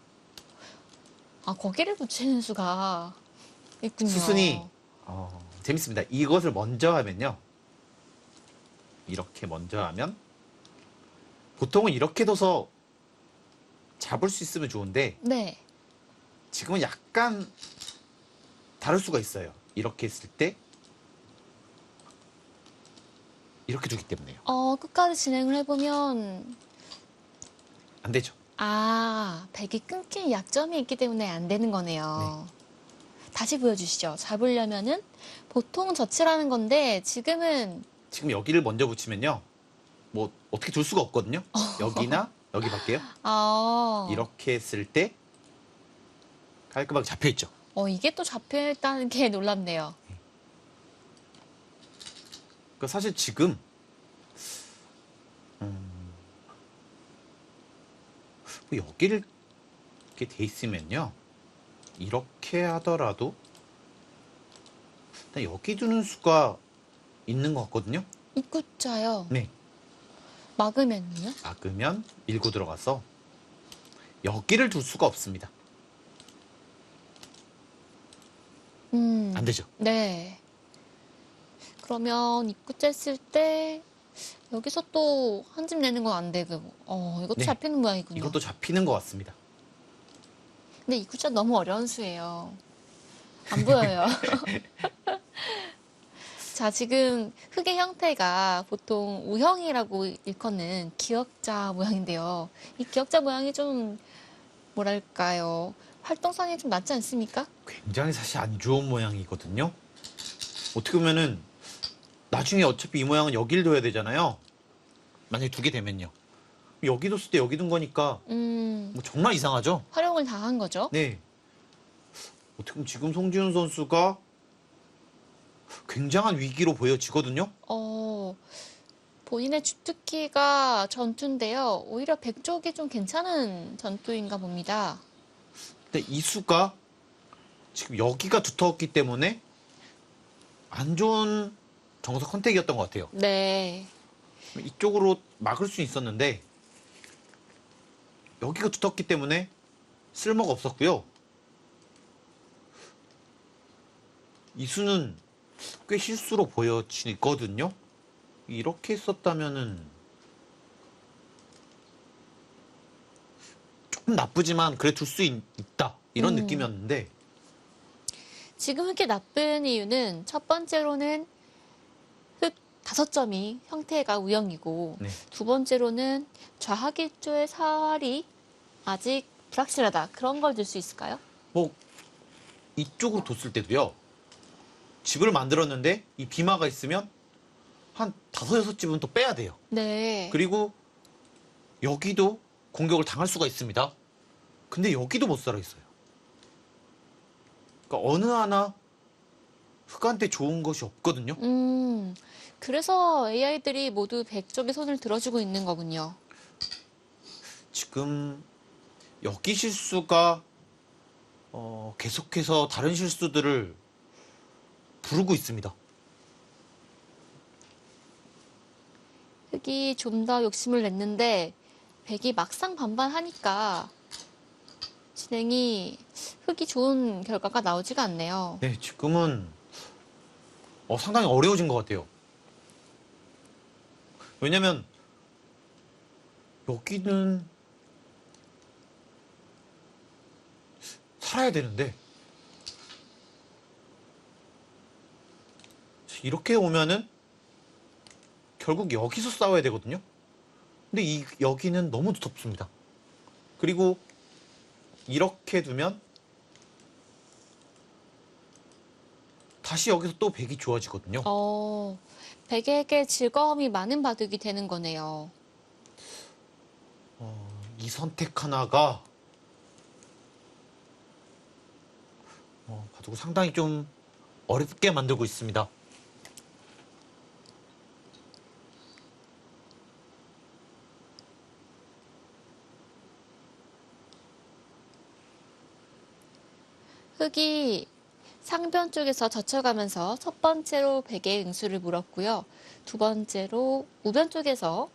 거기를 붙이는 수가 있군요. 수순이 재밌습니다. 이것을 먼저 하면요. 이렇게 먼저 하면 보통은 이렇게 둬서 잡을 수 있으면 좋은데 네. 지금은 약간 다를 수가 있어요. 이렇게 했을 때 이렇게 두기 때문에요. 끝까지 진행을 해보면 안 되죠. 백이 끊길 약점이 있기 때문에 안 되는 거네요. 다시 보여주시죠. 잡으려면은 보통 젖히라는 건데 지금 여기를 먼저 붙이면요. 뭐 어떻게 둘 수가 없거든요. 여기나 여기밖에요. 이렇게 했을 때 깔끔하게 잡혀 있죠. 이게 또 잡혀있다는 게 놀랍네요. 그러니까 사실 지금 뭐 여기를 이렇게 돼 있으면요. 이렇게 하더라도 일단 여기 두는 수가 있는 것 같거든요. 입구자요. 네. 막으면요? 막으면 밀고 들어가서 여기를 둘 수가 없습니다. 안 되죠. 네. 그러면 입구자 했을 때 여기서 또 한 집 내는 건 안 되고 이것도 네. 잡히는 모양이군요. 이것도 잡히는 것 같습니다. 근데 입구자 너무 어려운 수예요. 안 보여요. 자, 지금 흙의 형태가 보통 우형이라고 일컫는 기역자 모양인데요. 이 기역자 모양이 좀 뭐랄까요? 활동성이 좀 낮지 않습니까? 굉장히 사실 안 좋은 모양이거든요. 어떻게 보면은 나중에 어차피 이 모양은 여길 둬야 되잖아요. 만약에 두게 되면요. 여기 뒀을 때 여기 둔 거니까 뭐 정말 이상하죠? 활용을 다 한 거죠. 네. 어떻게 보면 지금 송지훈 선수가 굉장한 위기로 보여지거든요. 본인의 주특기가 전투인데요. 오히려 백 쪽이 좀 괜찮은 전투인가 봅니다. 근데 이 수가 지금 여기가 두터웠기 때문에 안 좋은 정석 선택이었던 것 같아요. 네. 이쪽으로 막을 수 있었는데 여기가 두텁기 때문에 쓸모가 없었고요. 이 수는 꽤 실수로 보여지거든요. 이렇게 했었다면은 조금 나쁘지만 그래 둘 수 있다 이런 느낌이었는데 지금 흙이 나쁜 이유는 첫 번째로는 흙 5점이 형태가 우형이고 네. 두 번째로는 좌하길조의 사활이 아직 불확실하다. 그런 걸 들 수 있을까요? 뭐 이쪽으로 뒀을 때도요. 집을 만들었는데 이 비마가 있으면 한 5-6집은 또 빼야 돼요. 네. 그리고 여기도 공격을 당할 수가 있습니다. 근데 여기도 못 살아 있어요. 그러니까 어느 하나 흑한테 좋은 것이 없거든요. 그래서 AI들이 모두 100쪽의 손을 들어주고 있는 거군요. 지금 여기 실수가 계속해서 다른 실수들을 부르고 있습니다. 흙이 좀 더 욕심을 냈는데 백이 막상 반반하니까 진행이 흙이 좋은 결과가 나오지가 않네요. 네, 지금은 상당히 어려워진 것 같아요. 왜냐면 여기는 살아야 되는데 이렇게 오면은 결국 여기서 싸워야 되거든요. 근데 여기는 너무 두텁습니다. 그리고 이렇게 두면 다시 여기서 또 백이 좋아지거든요. 백에게 즐거움이 많은 바둑이 되는 거네요. 이 선택 하나가 바둑을 상당히 좀 어렵게 만들고 있습니다. 흑이 상변 쪽에서 젖혀가면서 첫 번째로 백의 응수를 물었고요. 두 번째로 우변 쪽에서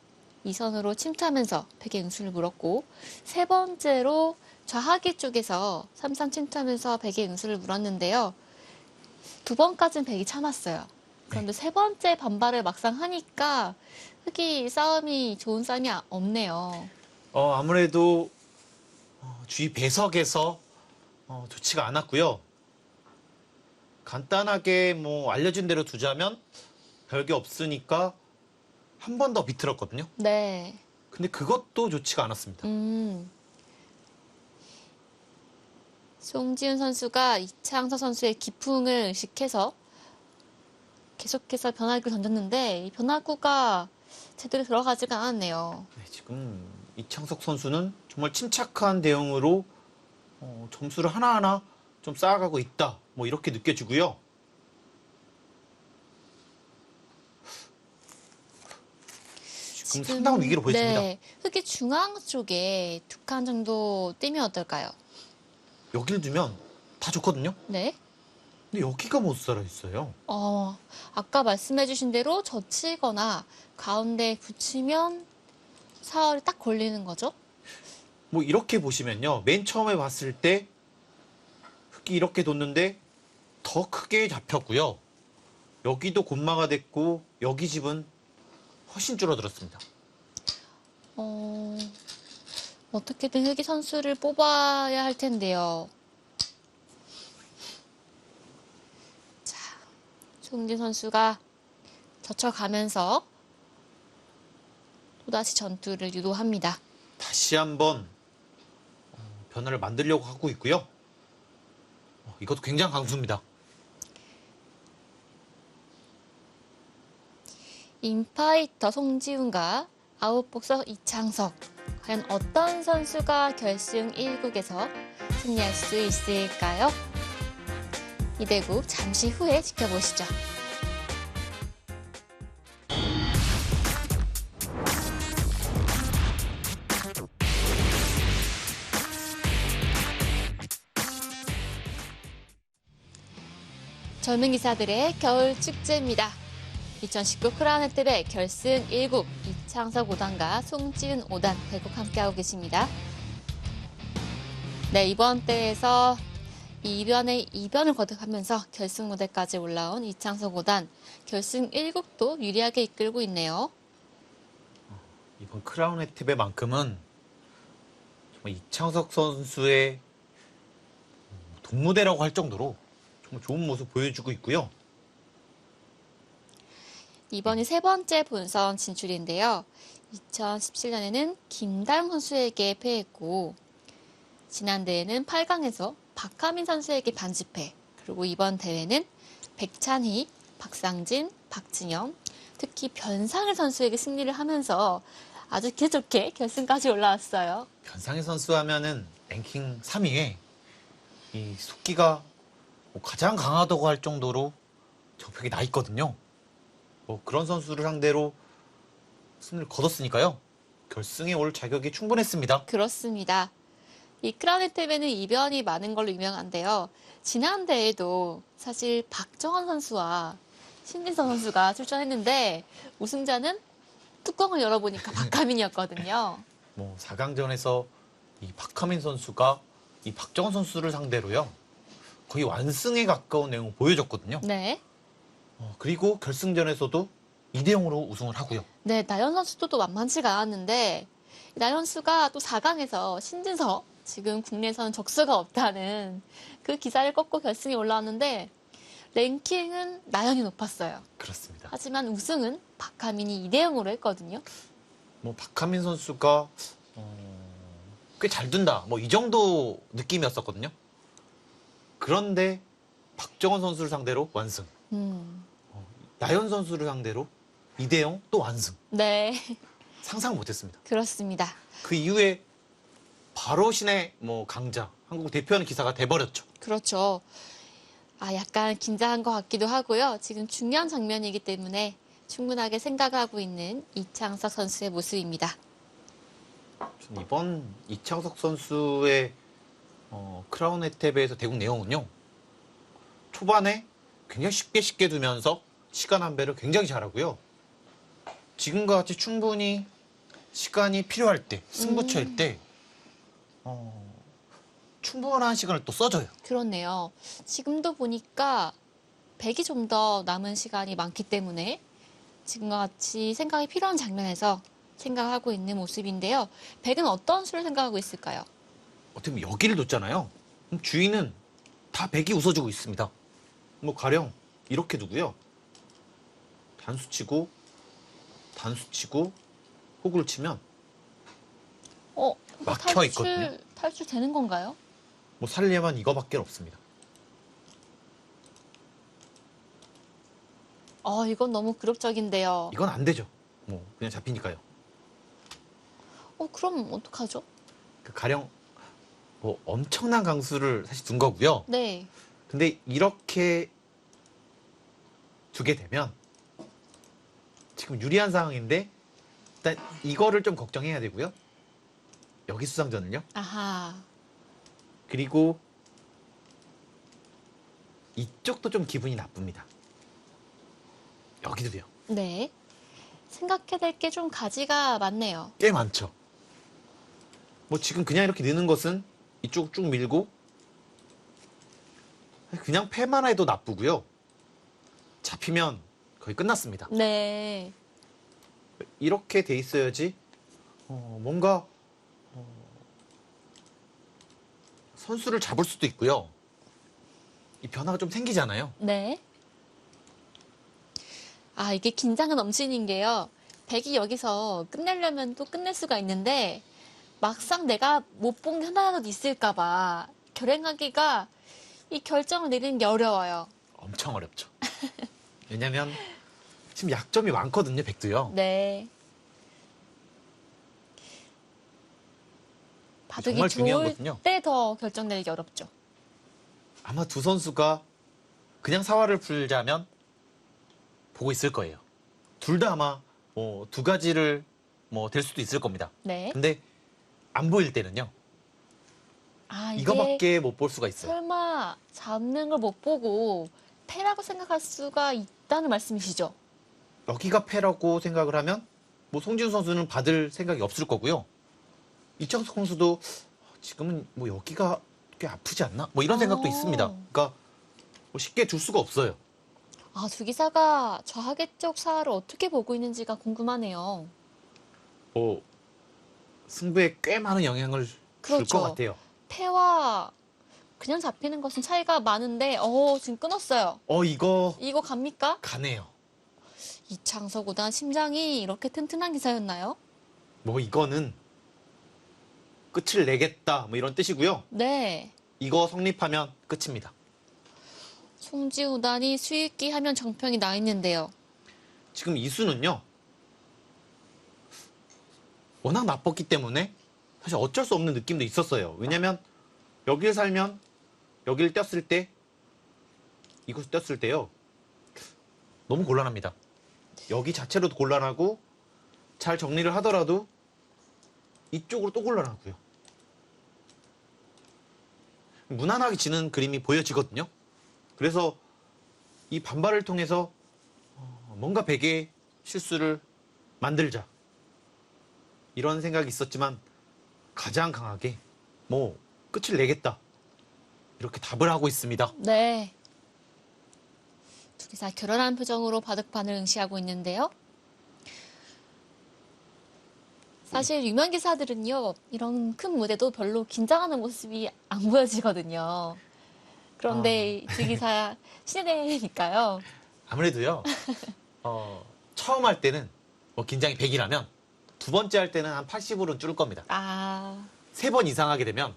이선으로 침투하면서 백의 응수를 물었고, 세 번째로 좌하기 쪽에서 삼선 침투하면서 백의 응수를 물었는데요. 두 번까지는 백이 참았어요. 그런데 세 번째 반발을 막상 하니까 흑이 싸움이 좋은 싸움이 없네요. 아무래도 주위 배석에서 좋지가 않았고요. 간단하게 뭐 알려진 대로 두자면 별게 없으니까 한 번 더 비틀었거든요. 네. 근데 그것도 좋지가 않았습니다. 송지훈 선수가 이창서 선수의 기풍을 의식해서 계속해서 변화구를 던졌는데 이 변화구가 제대로 들어가지가 않았네요. 네, 지금 이창석 선수는 정말 침착한 대응으로 점수를 하나하나 좀 쌓아가고 있다. 뭐 이렇게 느껴지고요. 지금 상당한 위기로 보였습니다. 네, 흑이 중앙 쪽에 두 칸 정도 뛰면 어떨까요? 여길 두면 다 좋거든요. 네. 근데 여기가 못 살아 있어요. 아까 말씀해주신 대로 젖히거나 가운데 붙이면 사활이 딱 걸리는 거죠? 뭐 이렇게 보시면요. 맨 처음에 봤을 때 흑이 이렇게 뒀는데 더 크게 잡혔고요. 여기도 곤마가 됐고 여기 집은 훨씬 줄어들었습니다. 어떻게든 흑이 선수를 뽑아야 할 텐데요. 자, 송진 선수가 젖혀가면서 또다시 전투를 유도합니다. 다시 한번 변화를 만들려고 하고 있고요. 이것도 굉장히 강수입니다. 인파이터 송지훈과 아웃복서 이창석. 과연 어떤 선수가 결승 1국에서 승리할 수 있을까요? 이 대국 잠시 후에 지켜보시죠. 젊은 기사들의 겨울 축제입니다. 2019 크라운 혜택의 결승 1국 이창석 5단과 송지훈 5단 대국 함께하고 계십니다. 네, 이번 대회에서 이변을 거듭하면서 결승 무대까지 올라온 이창석 5단 결승 1국도 유리하게 이끌고 있네요. 이번 크라운 혜택만큼은 정말 이창석 선수의 동무대라고 할 정도로 정말 좋은 모습 보여주고 있고요. 이번이 세 번째 본선 진출인데요. 2017년에는 김다영 선수에게 패했고 지난 대회는 8강에서 박하민 선수에게 반집회, 그리고 이번 대회는 백찬희, 박상진, 박진영, 특히 변상일 선수에게 승리를 하면서 아주 기분 좋게 결승까지 올라왔어요. 변상희 선수 하면은 랭킹 3위에 이 속기가 가장 강하다고 할 정도로 적벽이 나 있거든요. 그런 선수를 상대로 승리를 거뒀으니까요. 결승에 올 자격이 충분했습니다. 그렇습니다. 이 크라운 혜택에는 이변이 많은 걸로 유명한데요. 지난 대회도 사실 박정환 선수와 신진서 선수가 출전했는데 우승자는 뚜껑을 열어보니까 박하민이었거든요. 4강전에서 이 박하민 선수가 이 박정환 선수를 상대로요. 거의 완승에 가까운 내용을 보여줬거든요. 네. 그리고 결승전에서도 2대0으로 우승을 하고요. 네, 나연 선수도 또 만만치가 않았는데 나연 선수가 또 4강에서 신진서, 지금 국내에서는 적수가 없다는 그 기사를 꺾고 결승에 올라왔는데 랭킹은 나연이 높았어요. 그렇습니다. 하지만 우승은 박하민이 2대0으로 했거든요. 뭐 박하민 선수가 꽤 잘 둔다. 뭐 이 정도 느낌이었었거든요. 그런데 박정원 선수를 상대로 완승. 나연 선수를 상대로 2대0 또 완승. 네, 상상 못했습니다. 그렇습니다. 그 이후에 바로 신의 뭐 강자, 한국 대표하는 기사가 돼버렸죠. 그렇죠. 약간 긴장한 것 같기도 하고요. 지금 중요한 장면이기 때문에 충분하게 생각하고 있는 이창석 선수의 모습입니다. 전 이번 이창석 선수의 크라운 혜태배에서 대국 내용은요. 초반에 굉장히 쉽게 두면서 시간 안배를 굉장히 잘하고요. 지금과 같이 충분히 시간이 필요할 때, 승부처일 때 충분한 시간을 또 써줘요. 그렇네요. 지금도 보니까 100이 좀 더 남은 시간이 많기 때문에 지금과 같이 생각이 필요한 장면에서 생각하고 있는 모습인데요. 100은 어떤 수를 생각하고 있을까요? 어떻게 보면 여기를 뒀잖아요. 그럼 주인은 다 100이 웃어주고 있습니다. 뭐 가령 이렇게 두고요. 단수 치고 호구를 치면 이거 막혀 있거든요. 탈출 되는 건가요? 뭐 살려면 이거밖에 없습니다. 이건 너무 굴욕적인데요. 이건 안 되죠. 뭐 그냥 잡히니까요. 그럼 어떡하죠? 그 가령 뭐 엄청난 강수를 사실 둔 거고요. 네. 근데 이렇게 두게 되면 지금 유리한 상황인데 일단 이거를 좀 걱정해야 되고요. 여기 수상전을요. 아하. 그리고 이쪽도 좀 기분이 나쁩니다. 여기도요. 네. 생각해야 될 게 좀 가지가 많네요. 꽤 많죠. 뭐 지금 그냥 이렇게 넣는 것은 이쪽 쭉 밀고 그냥 패만 해도 나쁘고요. 잡히면 거의 끝났습니다. 네. 이렇게 돼 있어야지 뭔가 선수를 잡을 수도 있고요. 이 변화가 좀 생기잖아요. 네. 이게 긴장은 넘치는 게요. 100이 여기서 끝내려면 또 끝낼 수가 있는데 막상 내가 못 본 게 하나라도 있을까봐 결행하기가 이 결정을 내리는 게 어려워요. 엄청 어렵죠. 왜냐면 지금 약점이 많거든요. 100도요. 네. 바둑이 정말 중요한 좋을 거거든요. 때 더 결정 내리기 어렵죠. 아마 두 선수가 그냥 사활을 풀자면 보고 있을 거예요. 둘 다 아마 뭐 두 가지를 뭐 될 수도 있을 겁니다. 네. 근데 안 보일 때는요. 이게 이거밖에 못 볼 수가 있어요. 설마 잡는 걸 못 보고 패라고 생각할 수가 있다는 말씀이시죠? 여기가 패라고 생각을 하면 뭐 송지훈 선수는 받을 생각이 없을 거고요. 이창석 선수도 지금은 뭐 여기가 꽤 아프지 않나? 뭐 이런 생각도 있습니다. 그러니까 뭐 쉽게 둘 수가 없어요. 두 기사가 좌하계 쪽 사활을 어떻게 보고 있는지가 궁금하네요. 뭐 승부에 꽤 많은 영향을 줄 그렇죠. 것 같아요. 패와 그냥 잡히는 것은 차이가 많은데 지금 끊었어요. 이거 갑니까? 가네요. 이창석 구단 심장이 이렇게 튼튼한 기사였나요? 뭐 이거는 끝을 내겠다 뭐 이런 뜻이고요. 네. 이거 성립하면 끝입니다. 송지우 구단이 수익기 하면 정평이 나 있는데요. 지금 이수는요. 워낙 나빴기 때문에 사실 어쩔 수 없는 느낌도 있었어요. 왜냐면 여길 살면 여길 떴을 때 이곳을 떴을 때요. 너무 곤란합니다. 여기 자체로도 곤란하고 잘 정리를 하더라도 이쪽으로 또 곤란하고요. 무난하게 지는 그림이 보여지거든요. 그래서 이 반발을 통해서 뭔가 베개의 실수를 만들자. 이런 생각이 있었지만 가장 강하게 뭐 끝을 내겠다. 이렇게 답을 하고 있습니다. 네. 두 기사 결연한 표정으로 바둑판을 응시하고 있는데요. 사실 유명 기사들은요, 이런 큰 무대도 별로 긴장하는 모습이 안 보여지거든요. 그런데 주기사 신예대니까요. 아무래도요. 처음 할 때는 뭐 긴장이 100이라면 두 번째 할 때는 한 80으로는 줄을 겁니다. 아, 세 번 이상 하게 되면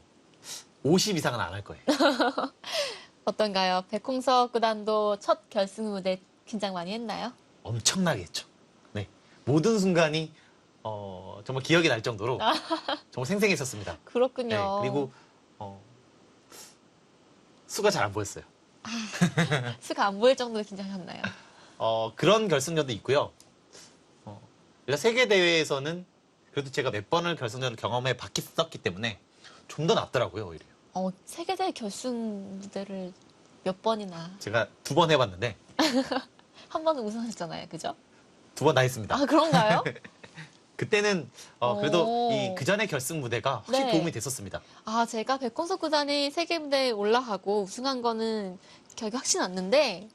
50 이상은 안 할 거예요. 어떤가요? 백홍석 구단도 첫 결승 무대 긴장 많이 했나요? 엄청나게 했죠. 네. 모든 순간이 정말 기억이 날 정도로 정말 생생했었습니다. 그렇군요. 네. 그리고 수가 잘 안 보였어요. 수가 안 보일 정도로 긴장하셨나요? 그런 결승전도 있고요. 일단 세계 대회에서는 그래도 제가 몇 번을 결승전을 경험해 봤기 때문에 좀 더 낫더라고요, 오히려. 세계대회 결승 무대를 몇 번이나 제가 2번 해봤는데 한 번은 우승하셨잖아요, 그죠? 2번 다 했습니다. 아, 그런가요? 그때는 그래도 오. 그 전에 결승 무대가 확실히 네. 도움이 됐었습니다. 아, 제가 백홍석 구단이 세계 무대에 올라가고 우승한 거는 기억이 확실히 났는데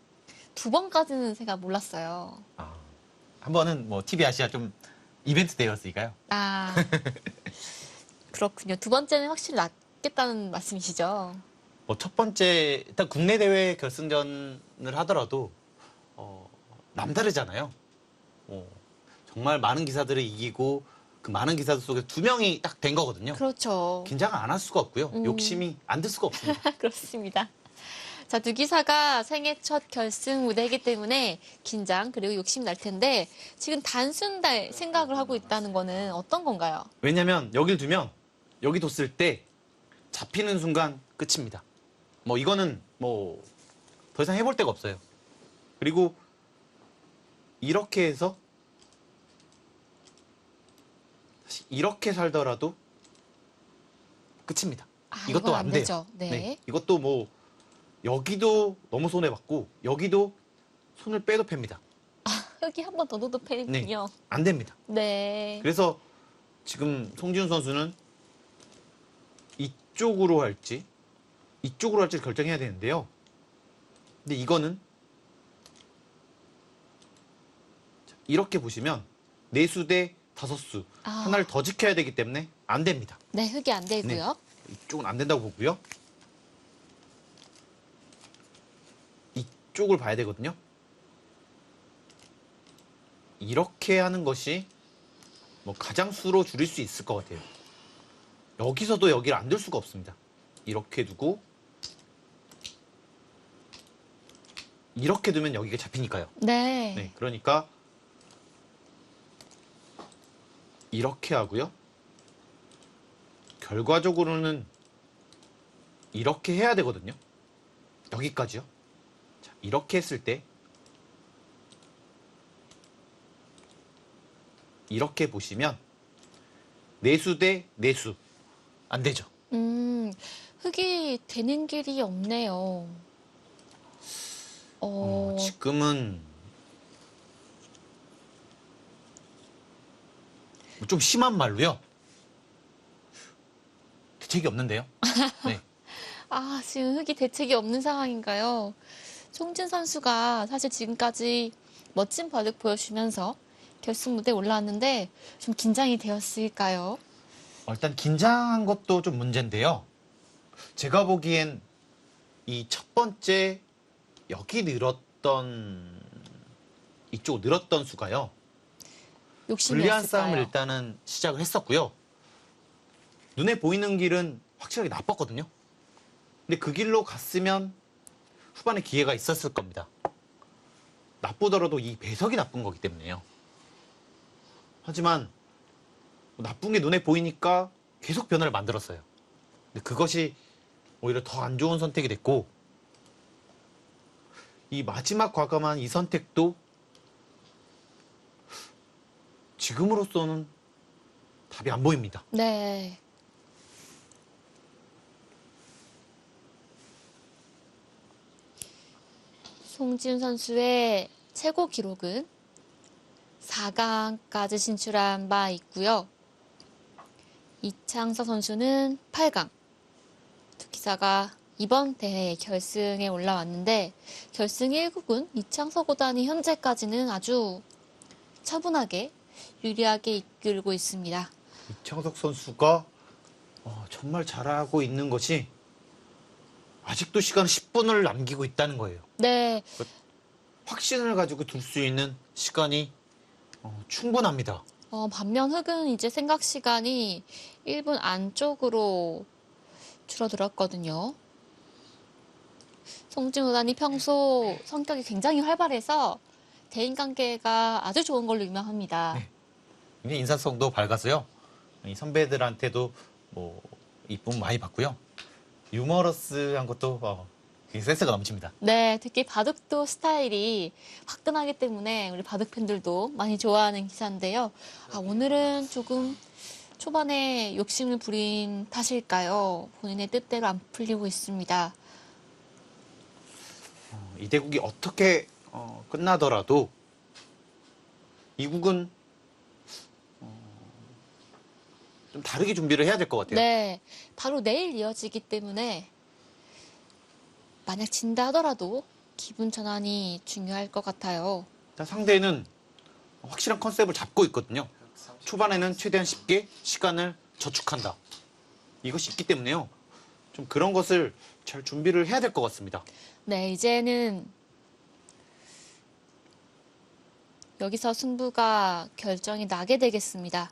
2번까지는 제가 몰랐어요. 한 번은 뭐 TV 아시아 좀 이벤트 대회였으니까요. 아, 그렇군요. 2번째는 확실히 낫겠다는 말씀이시죠? 첫 번째 일단 국내 대회 결승전을 하더라도 남다르잖아요. 정말 많은 기사들을 이기고 그 많은 기사들 속에 2명이 딱 된 거거든요. 그렇죠. 긴장을 안 할 수가 없고요. 욕심이 안 들 수가 없습니다. 그렇습니다. 자, 두 기사가 생애 첫 결승 무대이기 때문에 긴장 그리고 욕심이 날 텐데 지금 단순 생각을 하고 있다는 거는 어떤 건가요? 왜냐면 여길 두면 여기 뒀을 때 잡히는 순간 끝입니다. 뭐 이거는 뭐 더 이상 해볼 데가 없어요. 그리고 이렇게 해서 사실 이렇게 살더라도 끝입니다. 이것도 이건 안 돼요. 되죠. 네. 이것도 뭐 여기도 너무 손해봤고 여기도 손을 빼도 팹니다. 여기 한 번 더 넣어도 팬이군요. 안 됩니다. 네. 그래서 지금 송지훈 선수는 이쪽으로 할지 이쪽으로 할지 결정해야 되는데요. 근데 이거는 이렇게 보시면 4수 대 5수 하나를 더 지켜야 되기 때문에 안 됩니다. 네, 흙이 안 되고요. 이쪽은 안 된다고 보고요. 이쪽을 봐야 되거든요. 이렇게 하는 것이 뭐 가장 수로 줄일 수 있을 것 같아요. 여기서도 여기를 안 둘 수가 없습니다. 이렇게 두고 이렇게 두면 여기가 잡히니까요. 네. 네, 그러니까 이렇게 하고요. 결과적으로는 이렇게 해야 되거든요. 여기까지요. 자, 이렇게 했을 때 이렇게 보시면 4수 대 4수 안 되죠. 흙이 되는 길이 없네요. 지금은 좀 심한 말로요. 대책이 없는데요. 네. 지금 흙이 대책이 없는 상황인가요? 송진 선수가 사실 지금까지 멋진 발력 보여주면서 결승 무대에 올라왔는데 좀 긴장이 되었을까요? 일단 긴장한 것도 좀 문제인데요. 제가 보기엔 이 첫 번째 여기 늘었던 이쪽 늘었던 수가요. 욕심이 불리한 없을까요? 싸움을 일단은 시작을 했었고요. 눈에 보이는 길은 확실하게 나빴거든요. 근데 그 길로 갔으면 후반에 기회가 있었을 겁니다. 나쁘더라도 이 배석이 나쁜 거기 때문에요. 하지만 나쁜 게 눈에 보이니까 계속 변화를 만들었어요. 근데 그것이 오히려 더 안 좋은 선택이 됐고 이 마지막 과감한 이 선택도 지금으로서는 답이 안 보입니다. 네. 송지훈 선수의 최고 기록은 4강까지 진출한 바 있고요. 이창서 선수는 8강. 두 기사가 이번 대회 결승에 올라왔는데 결승 1국은 이창서 구단이 현재까지는 아주 차분하게 유리하게 이끌고 있습니다. 이창석 선수가 정말 잘하고 있는 것이 아직도 시간 10분을 남기고 있다는 거예요. 네. 확신을 가지고 둘 수 있는 시간이 충분합니다. 반면 흑은 이제 생각 시간이 1분 안쪽으로 줄어들었거든요. 송진우단이 평소 성격이 굉장히 활발해서 대인관계가 아주 좋은 걸로 유명합니다. 네. 굉장히 인사성도 밝아서요. 이 선배들한테도 뭐 이쁨 많이 받고요. 유머러스한 것도 굉장히 센스가 넘칩니다. 네, 특히 바둑도 스타일이 화끈하기 때문에 우리 바둑 팬들도 많이 좋아하는 기사인데요. 오늘은 조금 초반에 욕심을 부린 탓일까요? 본인의 뜻대로 안 풀리고 있습니다. 이 대국이 어떻게 끝나더라도 이 국은 좀 다르게 준비를 해야 될 것 같아요. 네, 바로 내일 이어지기 때문에 만약 진다 하더라도 기분 전환이 중요할 것 같아요. 일단 상대는 확실한 컨셉을 잡고 있거든요. 초반에는 최대한 쉽게 시간을 저축한다. 이것이 있기 때문에요. 좀 그런 것을 잘 준비를 해야 될 것 같습니다. 네, 이제는 여기서 승부가 결정이 나게 되겠습니다.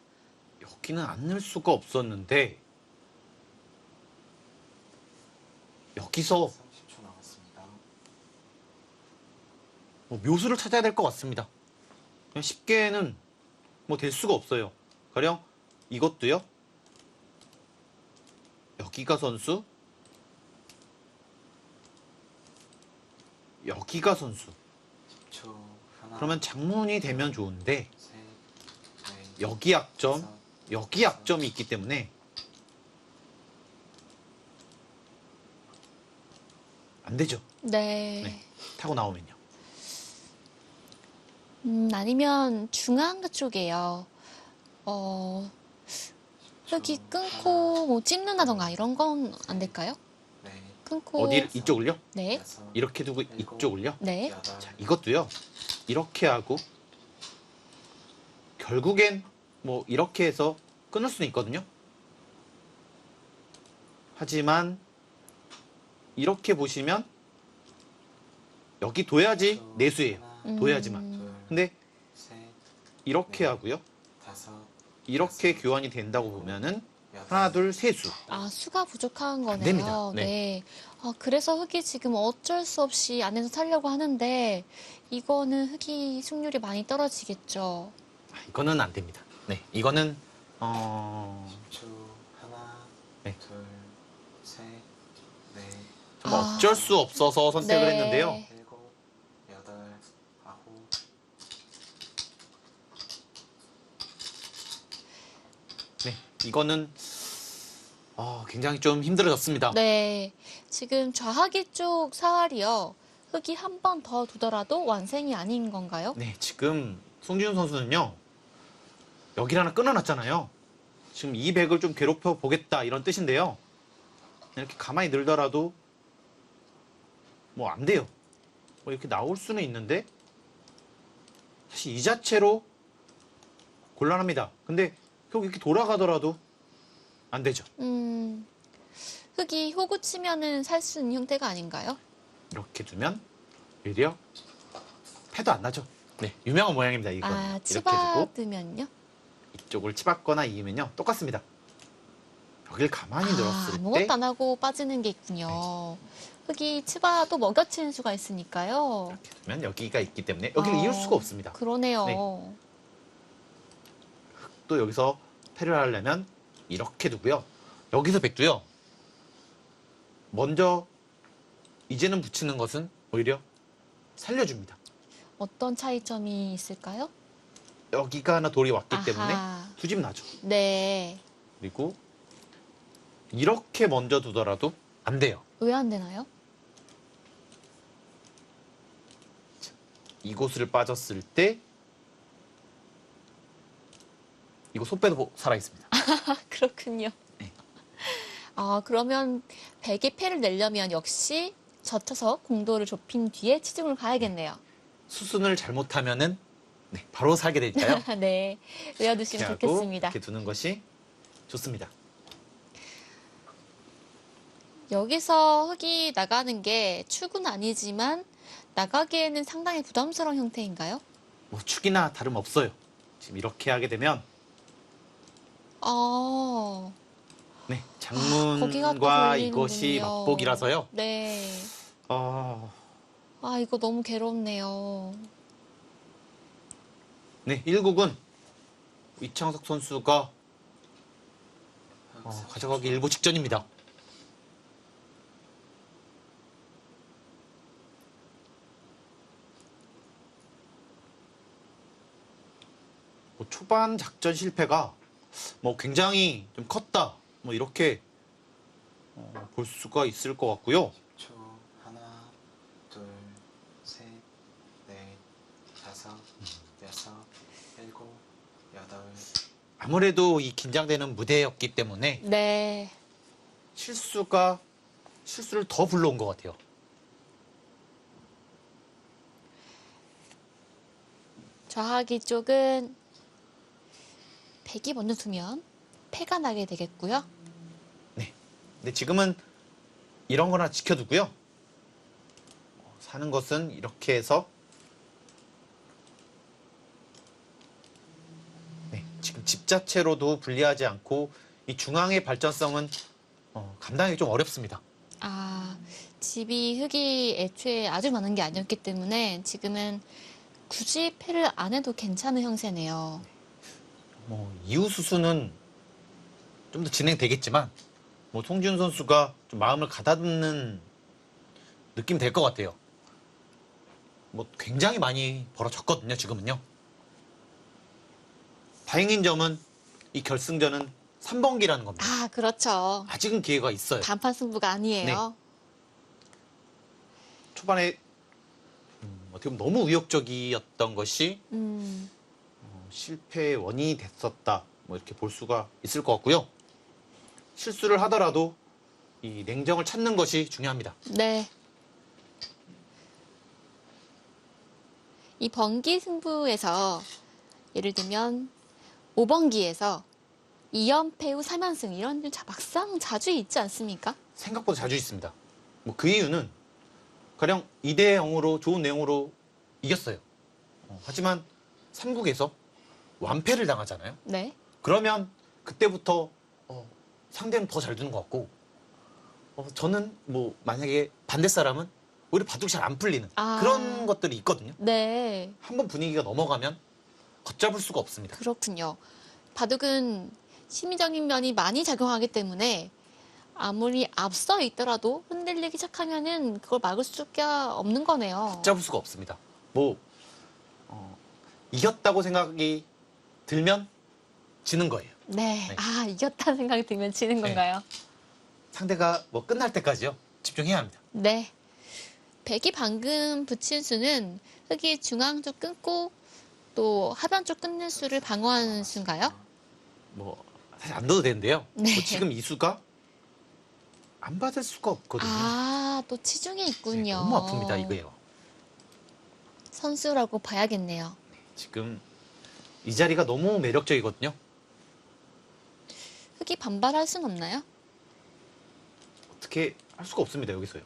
여기는 안 넣을 수가 없었는데 여기서 30초 남았습니다. 묘수를 찾아야 될 것 같습니다. 그냥 쉽게는 뭐 될 수가 없어요. 가령 이것도요. 여기가 선수, 여기가 선수. 10초. 하나, 그러면 장문이 되면 좋은데 셋, 넷, 여기 약점, 다섯, 여기 약점이 있기 때문에 안 되죠. 네. 네. 타고 나오면요. 아니면 중앙 쪽이에요. 여기 끊고 뭐 찝는다던가 이런 건 안 될까요? 넷, 끊고. 어디를 이쪽을요? 네. 다섯, 이렇게 두고 일곱, 이쪽을요? 네. 여덟, 자, 이것도요. 이렇게 하고 결국엔 뭐 이렇게 해서 끊을 수는 있거든요. 하지만 이렇게 보시면 여기 둬야지 내수예요. 둬야지만. 둘, 근데 셋, 이렇게 하고요. 다섯, 이렇게 교환이 된다고 보면은 여덟, 하나, 둘, 세 수. 수가 부족한 거네요. 됩니다. 네. 네. 그래서 흑이 지금 어쩔 수 없이 안에서 살려고 하는데 이거는 흑이 승률이 많이 떨어지겠죠. 이거는 안 됩니다. 네, 이거는 10초. 하나, 네. 둘, 셋, 넷, 정말 어쩔 수 없어서 선택을 네. 했는데요. 일곱, 여덟, 아홉. 네, 이거는 굉장히 좀 힘들어졌습니다. 네. 지금 좌하기 쪽 사활이요. 흑이 한 번 더 두더라도 완승이 아닌 건가요? 네, 지금 송지훈 선수는요. 여기를 하나 끊어놨잖아요. 지금 이 백을 좀 괴롭혀 보겠다 이런 뜻인데요. 이렇게 가만히 늘더라도 뭐 안 돼요. 뭐 이렇게 나올 수는 있는데 사실 이 자체로 곤란합니다. 근데 결국 이렇게 돌아가더라도 안 되죠. 흑이 호구 치면은 살 수 있는 형태가 아닌가요? 이렇게 두면 오히려 패도 안 나죠. 네, 유명한 모양입니다. 이거 이렇게 두고 치받으면요? 이쪽을 치받거나 이으면요 똑같습니다. 여기를 가만히 늘었을 때 아무것도 안 하고 빠지는 게 있군요. 흑이 치봐도 먹여치는 수가 있으니까요. 이렇게 두면 여기가 있기 때문에 여기를 이을 수가 없습니다. 그러네요. 네. 또 여기서 패를 하려면 이렇게 두고요. 여기서 백도요. 먼저 이제는 붙이는 것은 오히려 살려줍니다. 어떤 차이점이 있을까요? 여기가 하나 돌이 왔기 때문에 아하. 두집 나죠. 네. 그리고 이렇게 먼저 두더라도 안 돼요. 왜 안 되나요? 이곳을 빠졌을 때 이거 소빼도 살아있습니다. 그렇군요. 네. 그러면 백이 패를 내려면 역시 젖혀서 공도를 좁힌 뒤에 치중을 가야겠네요. 수순을 잘못하면은 네, 바로 살게 되니까요. 네. 외워두시면 이렇게 하고 좋겠습니다. 이렇게 두는 것이 좋습니다. 여기서 흙이 나가는 게 축은 아니지만 나가기에는 상당히 부담스러운 형태인가요? 뭐 축이나 다름없어요. 지금 이렇게 하게 되면 어, 네, 거기가 또 장문과 이것이 걸리는군요. 맞복이라서요. 네. 어, 아, 이거 너무 괴롭네요. 네, 1국은 이창석 선수가 가져가기 일보 직전입니다. 뭐 초반 작전 실패가 뭐 굉장히 좀 컸다. 뭐 이렇게 볼 수가 있을 것 같고요. 10초. 하나, 둘, 셋, 넷, 다섯, 여섯, 일곱, 여덟. 아무래도 이 긴장되는 무대였기 때문에 네. 실수를 더 불러온 것 같아요. 좌하기 쪽은 백이 먼저 두면 패가 나게 되겠고요. 네. 근데 지금은 이런 거나 지켜두고요. 사는 것은 이렇게 해서 네, 지금 집 자체로도 불리하지 않고 이 중앙의 발전성은 감당하기 좀 어렵습니다. 아, 집이 흙이 애초에 아주 많은 게 아니었기 때문에 지금은 굳이 패를 안 해도 괜찮은 형세네요. 뭐 이후 수수는 좀 더 진행되겠지만 뭐 송지훈 선수가 좀 마음을 가다듬는 느낌이 될 것 같아요. 뭐 굉장히 많이 벌어졌거든요, 지금은요. 다행인 점은 이 결승전은 3번기라는 겁니다. 아, 그렇죠. 아직은 기회가 있어요. 단판 승부가 아니에요. 초반에 어떻게 보면 너무 의욕적이었던 것이 음, 실패의 원인이 됐었다. 뭐 이렇게 볼 수가 있을 것 같고요. 실수를 하더라도 이 냉정을 찾는 것이 중요합니다. 네. 이 번기 승부에서 예를 들면 5번기에서 2연패 후 3연승 이런 일 막상 자주 있지 않습니까? 생각보다 자주 있습니다. 뭐 그 이유는 가령 2대 0으로 좋은 내용으로 이겼어요. 하지만 3국에서 완패를 당하잖아요. 네. 그러면 그때부터 상대는 더 잘 두는 것 같고 저는 뭐 만약에 반대 사람은 오히려 바둑이 잘 안 풀리는 아. 그런 것들이 있거든요. 네. 한번 분위기가 넘어가면 걷잡을 수가 없습니다. 그렇군요. 바둑은 심리적인 면이 많이 작용하기 때문에 아무리 앞서 있더라도 흔들리기 시작하면은 그걸 막을 수가 없는 거네요. 걷잡을 수가 없습니다. 뭐 이겼다고 생각이 들면 지는 거예요. 네. 네. 아, 이겼다는 생각이 들면 지는 건가요? 상대가 뭐 끝날 때까지요. 집중해야 합니다. 네. 백이 방금 붙인 수는 흙이 중앙 쪽 끊고 또 하변 쪽 끊는 수를 방어하는 수인가요? 뭐 사실 안 넣어도 되는데요. 네. 뭐 지금 이 수가 안 받을 수가 없거든요. 아, 또 치중이 네, 있군요. 너무 아픕니다 이거예요. 선수라고 봐야겠네요. 지금 이 자리가 너무 매력적이거든요. 흙이 반발할 순 없나요? 어떻게 할 수가 없습니다 여기서요.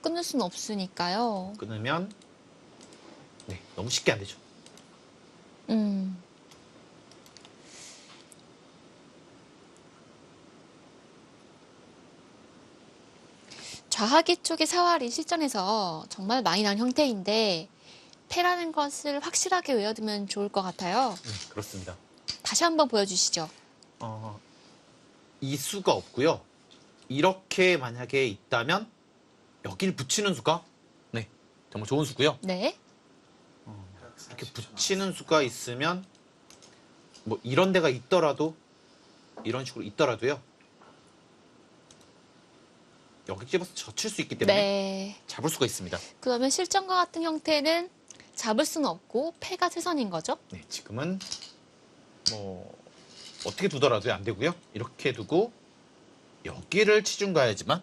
끊을 수는 없으니까요. 끊으면 네 너무 쉽게 안 되죠. 음. 좌하기 쪽의 사활이 실전에서 정말 많이 난 형태인데 패라는 것을 확실하게 외워두면 좋을 것 같아요. 그렇습니다. 다시 한번 보여주시죠. 이 수가 없고요. 이렇게 만약에 있다면 여길 붙이는 수가 네 정말 좋은 수고요. 네. 이렇게 붙이는 수가 있으면 뭐 이런 데가 있더라도 이런 식으로 있더라도요. 여기 집어서 젖힐 수 있기 때문에 네. 잡을 수가 있습니다. 그러면 실전과 같은 형태는 잡을 수는 없고 패가 최선인 거죠? 네, 지금은 뭐 어떻게 두더라도 안 되고요. 이렇게 두고 여기를 치중 가야지만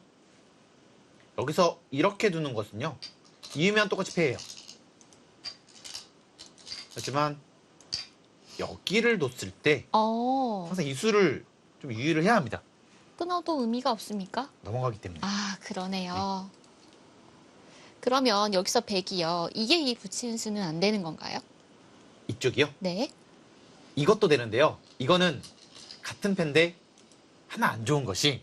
여기서 이렇게 두는 것은요. 이으면 똑같이 패예요. 하지만 여기를 뒀을 때 항상 이 수를 좀 유의를 해야 합니다. 끊어도 의미가 없습니까? 넘어가기 때문에. 아, 그러네요. 그러면 여기서 100이요. 이게 이 붙이는 수는 안 되는 건가요? 이쪽이요? 네. 이것도 되는데요. 이거는 같은 패인데 하나 안 좋은 것이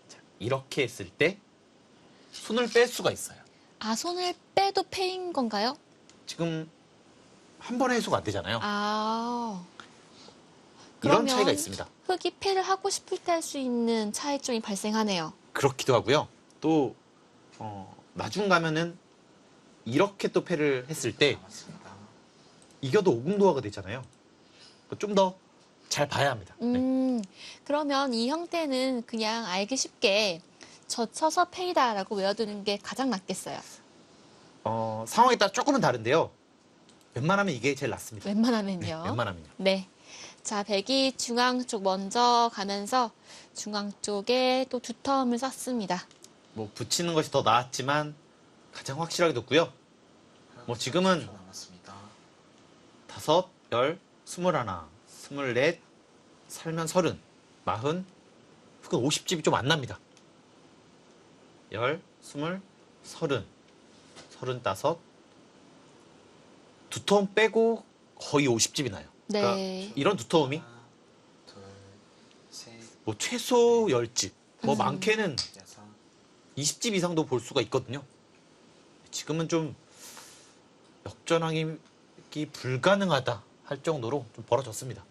자, 이렇게 했을 때 손을 뺄 수가 있어요. 아, 손을 빼도 패인 건가요? 지금 한 번에 해소가 안 되잖아요. 아. 이런 그러면 차이가 있습니다. 흑이 패를 하고 싶을 때 할 수 있는 차이점이 발생하네요. 그렇기도 하고요. 또 나중 가면은 이렇게 또 패를 했을 때 남았습니다. 이겨도 오공도화가 되잖아요. 좀 더 잘 봐야 합니다. 네. 그러면 이 형태는 그냥 알기 쉽게 젖혀서 패이다라고 외워두는 게 가장 낫겠어요. 상황에 따라 조금은 다른데요. 웬만하면 이게 제일 낫습니다. 웬만하면요. 네, 웬만하면요. 네. 자, 백이 중앙 쪽 먼저 가면서 중앙 쪽에 또 두터움을 썼습니다. 뭐 붙이는 것이 더 나았지만 가장 확실하게 뒀고요. 뭐 지금은 30초 남았습니다. 5, 10, 21, 24, 살면 30, 40, 흑은 50집이 좀 안 납니다. 10, 20, 30, 35, 두터움 빼고 거의 50집이 나요. 네. 그러니까 이런 두터움이 하나, 둘, 셋, 뭐 최소 10집, 뭐 많게는 여섯, 20집 이상도 볼 수가 있거든요. 지금은 좀 역전하기 불가능하다 할 정도로 좀 벌어졌습니다.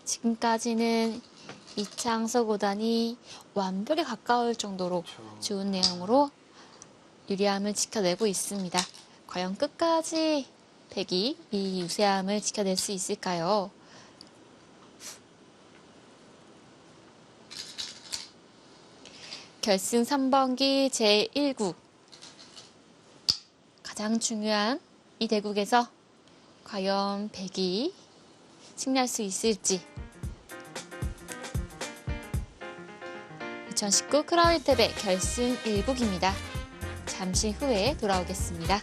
지금까지는 이창석 5단이 완벽에 가까울 정도로 좋은 내용으로 유리함을 지켜내고 있습니다. 과연 끝까지 백이 이 유세함을 지켜낼 수 있을까요? 결승 3번기 제1국 가장 중요한 이 대국에서 과연 백이 승리할 수 있을지 2019 크라운 탭의 결승 1국입니다. 잠시 후에 돌아오겠습니다.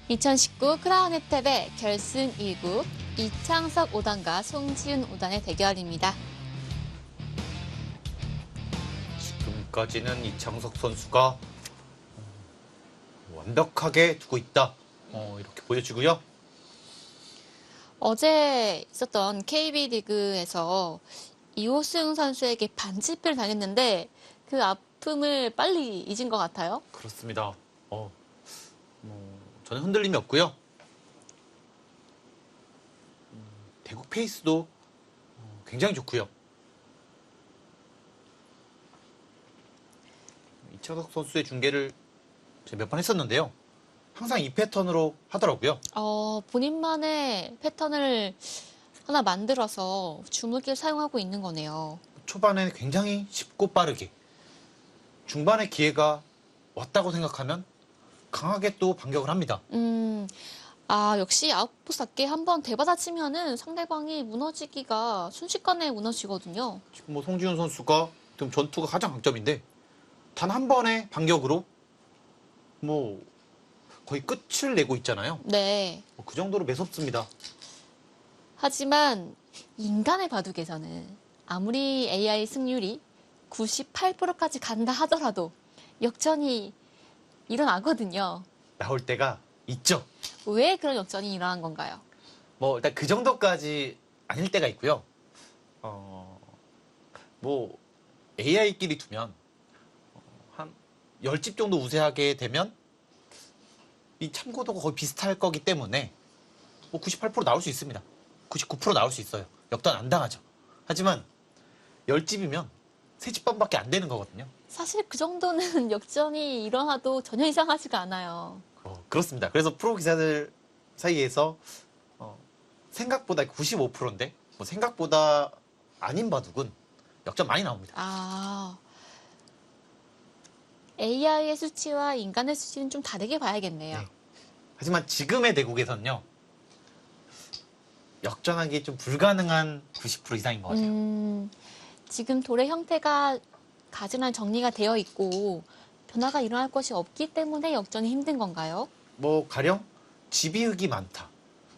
(2019) 크라운 탭의 결승 1국 이창석 5단과 송지훈 5단의 대결입니다. 지금까지는 이창석 선수가 완벽하게 두고 있다. 이렇게 보여지고요. 어제 있었던 KB 리그에서 이호승 선수에게 반칙을 당했는데 그 아픔을 빨리 잊은 것 같아요. 그렇습니다. 저는 흔들림이 없고요. 대국 페이스도 굉장히 좋고요. 이창석 선수의 중계를 제가 몇 번 했었는데요. 항상 이 패턴으로 하더라고요. 본인만의 패턴을 하나 만들어서 주물기를 사용하고 있는 거네요. 초반에 굉장히 쉽고 빠르게, 중반에 기회가 왔다고 생각하면 강하게 또 반격을 합니다. 역시 아웃포스답게 한번 대받아치면은 상대방이 무너지기가 순식간에 무너지거든요. 지금 뭐 송지훈 선수가 지금 전투가 가장 강점인데 단 한 번의 반격으로 뭐 거의 끝을 내고 있잖아요. 네. 그 정도로 매섭습니다. 하지만 인간의 바둑에서는 아무리 AI 승률이 98%까지 간다 하더라도 역전이 일어나거든요. 나올 때가 있죠. 왜 그런 역전이 일어난 건가요? 뭐 일단 그 정도까지 아닐 때가 있고요. 뭐 AI끼리 두면 한 10집 정도 우세하게 되면 이 참고도가 거의 비슷할 거기 때문에 뭐 98% 나올 수 있습니다. 99% 나올 수 있어요. 역전 안 당하죠. 하지만 10집이면 3집반밖에 안 되는 거거든요. 사실 그 정도는 역전이 일어나도 전혀 이상하지가 않아요. 그렇습니다. 그래서 프로 기사들 사이에서 생각보다 95%인데 뭐 생각보다 아닌 바둑은 역전 많이 나옵니다. 아, AI의 수치와 인간의 수치는 좀 다르게 봐야겠네요. 네. 하지만 지금의 대국에서는요. 역전하기 좀 불가능한 90% 이상인 것 같아요. 지금 돌의 형태가 가지런히 정리가 되어 있고 변화가 일어날 것이 없기 때문에 역전이 힘든 건가요? 뭐 가령 집이 흙이 많다,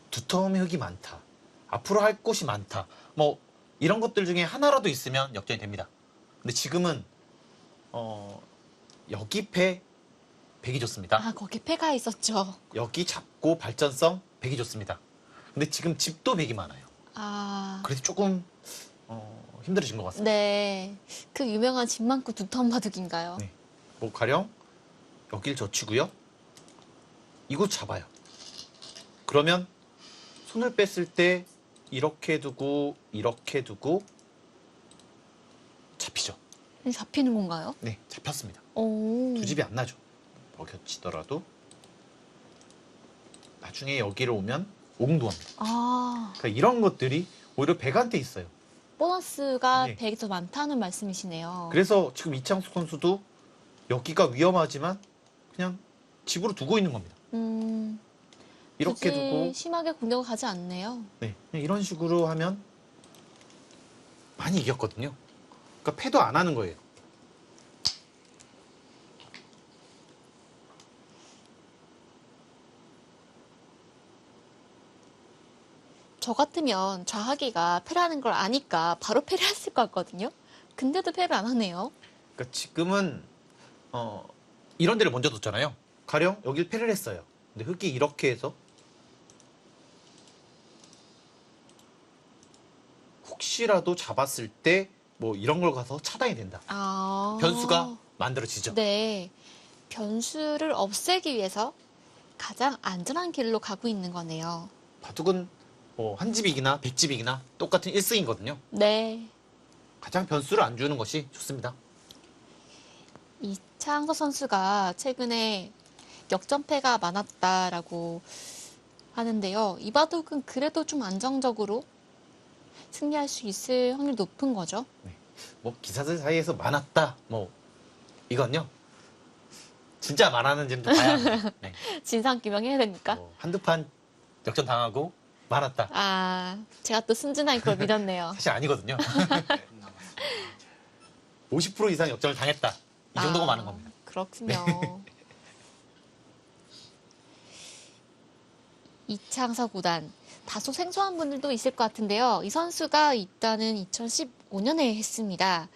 두터움이 흙이 많다, 앞으로 할 곳이 많다, 뭐 이런 것들 중에 하나라도 있으면 역전이 됩니다. 근데 지금은 여기 패 100이 좋습니다. 아, 거기 패가 있었죠. 여기 잡고 발전성 100이 좋습니다. 근데 지금 집도 100이 많아요. 아, 그래서 조금 힘들어진 것 같습니다. 네. 그 유명한 집 많고 두터운 바둑인가요? 네. 뭐 가령 여길 젖히고요. 이곳 잡아요. 그러면 손을 뺐을 때 이렇게 두고 이렇게 두고 잡히죠. 잡히는 건가요? 네, 잡혔습니다. 오. 두 집이 안 나죠. 뭐 겹치더라도 나중에 여기를 오면 옹도합니다. 아, 그러니까 이런 것들이 오히려 백한테 있어요. 보너스가 네. 100이 더 많다는 말씀이시네요. 그래서 지금 이창숙 선수도 여기가 위험하지만 그냥 집으로 두고 있는 겁니다. 이렇게 굳이 두고 심하게 공격을 가지 않네요. 네, 그냥 이런 식으로 하면 많이 이겼거든요. 그러니까 패도 안 하는 거예요. 저 같으면 좌하기가 패라는 걸 아니까 바로 패를 했을 것 같거든요. 근데도 패를 안 하네요. 그러니까 지금은 이런 데를 먼저 뒀잖아요. 가령 여길 패를 했어요. 근데 흙이 이렇게 해서 혹시라도 잡았을 때 뭐 이런 걸 가서 차단이 된다. 아. 변수가 만들어지죠. 네. 변수를 없애기 위해서 가장 안전한 길로 가고 있는 거네요. 바둑은 뭐 한 집이기나 100집이기나 똑같은 1승이거든요. 네. 가장 변수를 안 주는 것이 좋습니다. 이창서 선수가 최근에 역전패가 많았다라고 하는데요. 이 바둑은 그래도 좀 안정적으로 승리할 수 있을 확률이 높은 거죠. 뭐 기사들 사이에서 많았다. 뭐 이건요. 진짜 많았는지는 또 봐야 합니다. 네. 진상규명해야 됩니까? 뭐 한두 판 역전 당하고 많았다. 아, 제가 또 순진하게 그걸 믿었네요. 사실 아니거든요. 남았습니다. 50% 이상 역전을 당했다. 이 정도가 많은 겁니다. 그렇군요. 이창서 구단. 다소 생소한 분들도 있을 것 같은데요. 이 선수가 입단은 2015년에 했습니다.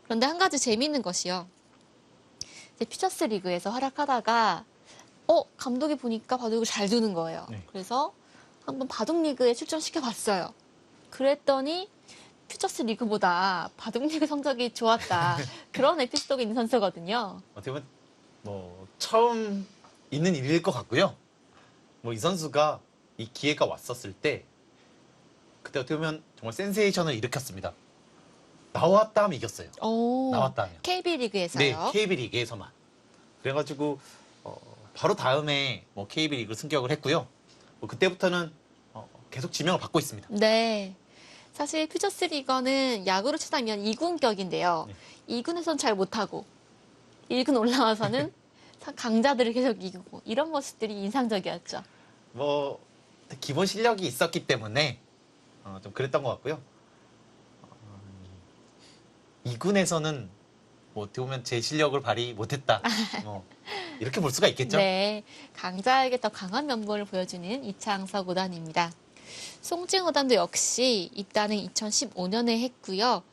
그런데 한 가지 재미있는 것이요. 이제 퓨처스 리그에서 활약하다가 감독이 보니까 바둑을 잘 두는 거예요. 네. 그래서 한번 바둑 리그에 출전시켜 봤어요. 그랬더니 퓨처스 리그보다 바둑 리그 성적이 좋았다. 그런 에피소드가 있는 선수거든요. 어떻게 보면 뭐 처음 있는 일일 것 같고요. 뭐 이 선수가 이 기회가 왔었을 때 그때 어떻게 보면 정말 센세이션을 일으켰습니다. 나왔다 하면 이겼어요. 오, 나왔다 하면. KB 네, 리그에서요. KB 리그에서만. 그래가지고 바로 다음에 뭐 KB 리그를 승격을 했고요. 뭐 그때부터는 계속 지명을 받고 있습니다. 네. 사실 퓨처스 리거는 야구로 치자면 2군격인데요. 네. 2군에선 잘 못하고 1군 올라와서는 강자들을 계속 이기고 이런 모습들이 인상적이었죠. 뭐 기본 실력이 있었기 때문에 좀 그랬던 것 같고요. 2군에서는 뭐 어떻게 보면 제 실력을 발휘 못했다. 뭐 이렇게 볼 수가 있겠죠. 네. 강자에게 더 강한 면모를 보여주는 이창서 구단입니다. 송징 구단도 역시 입단은 2015년에 했고요.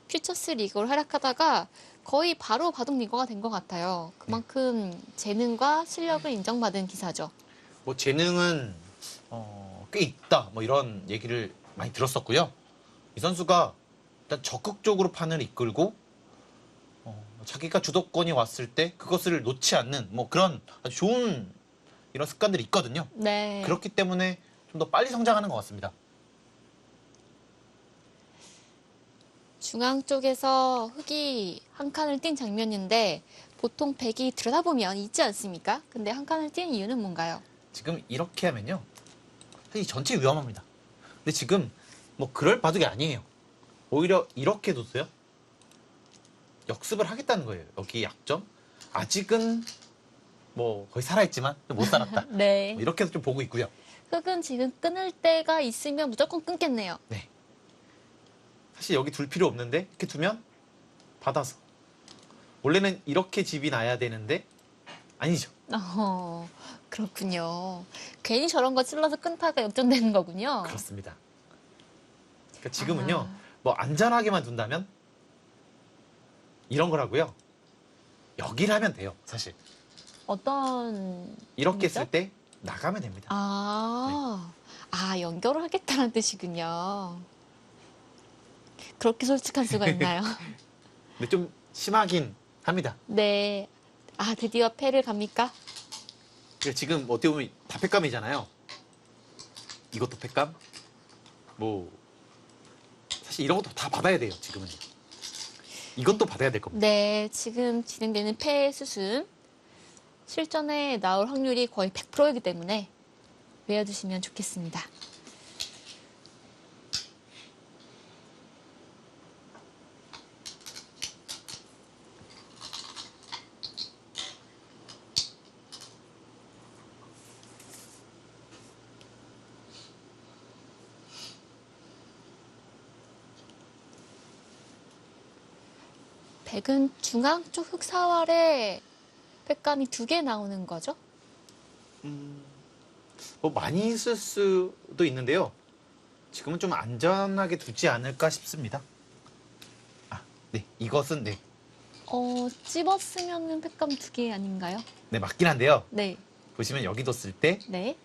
퓨처스 리그를 활약하다가 거의 바로 바둑 리거가 된 것 같아요. 그만큼 재능과 실력을 인정받은 기사죠. 뭐 재능은 꽤 있다. 뭐 이런 얘기를 많이 들었었고요. 이 선수가 일단 적극적으로 판을 이끌고 자기가 주도권이 왔을 때 그것을 놓지 않는 뭐 그런 아주 좋은 이런 습관들이 있거든요. 네. 그렇기 때문에 좀 더 빨리 성장하는 것 같습니다. 중앙 쪽에서 흙이 한 칸을 띈 장면인데 보통 백이 들여다보면 있지 않습니까? 근데 한 칸을 띈 이유는 뭔가요? 지금 이렇게 하면요. 사실 전체 위험합니다. 근데 지금 뭐 그럴 바둑이 아니에요. 오히려 이렇게 뒀어요. 역습을 하겠다는 거예요. 여기 약점. 아직은 뭐 거의 살아있지만 못 살았다. 네. 뭐 이렇게도 좀 보고 있고요. 흙은 지금 끊을 때가 있으면 무조건 끊겠네요. 네. 사실 여기 둘 필요 없는데 이렇게 두면 받아서. 원래는 이렇게 집이 나야 되는데 아니죠. 그렇군요. 괜히 저런 거 찔러서 끊다가 역전되는 거군요. 그렇습니다. 그러니까 지금은요. 아. 뭐 안전하게만 둔다면 이런 거라고요. 여기를 하면 돼요. 사실. 어떤 이렇게 의미죠? 했을 때 나가면 됩니다. 연결을 하겠다는 뜻이군요. 그렇게 솔직할 수가 있나요? 근데 좀 심하긴 합니다. 네. 드디어 패를 갑니까? 그러니까 지금 어떻게 보면 다 팩감이잖아요. 이것도 팩감. 뭐 사실 이런 것도 다 받아야 돼요. 지금은. 이것도 받아야 될 겁니다. 네. 지금 진행되는 패 수순. 실전에 나올 확률이 거의 100%이기 때문에 외워두시면 좋겠습니다. 백은 중앙 쪽 흑사활에 팩감이 2개 나오는 거죠? 뭐 많이 쓸 수도 있는데요. 지금은 좀 안전하게 두지 않을까 싶습니다. 네. 이것은 네. 찝었으면 팩감 2개 아닌가요? 네, 맞긴 한데요. 네. 보시면 여기 뒀을 때 네.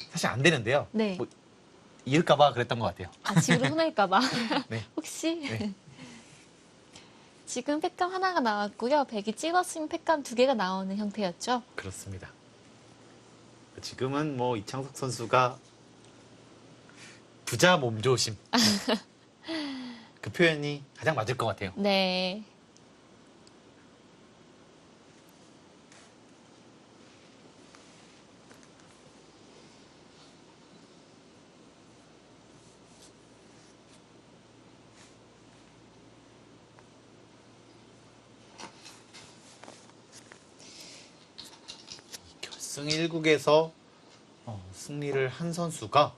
사실 안 되는데요. 네. 뭐 이을까봐 그랬던 것 같아요. 집으로 혼날까봐. 네. 혹시? 네. 지금 팩감 하나가 나왔고요. 백이 찝었으면 팩감 2개가 나오는 형태였죠. 그렇습니다. 지금은 뭐 이창석 선수가 부자 몸조심. 그 표현이 가장 맞을 것 같아요. 네. 결승 1국에서 승리를 한 선수가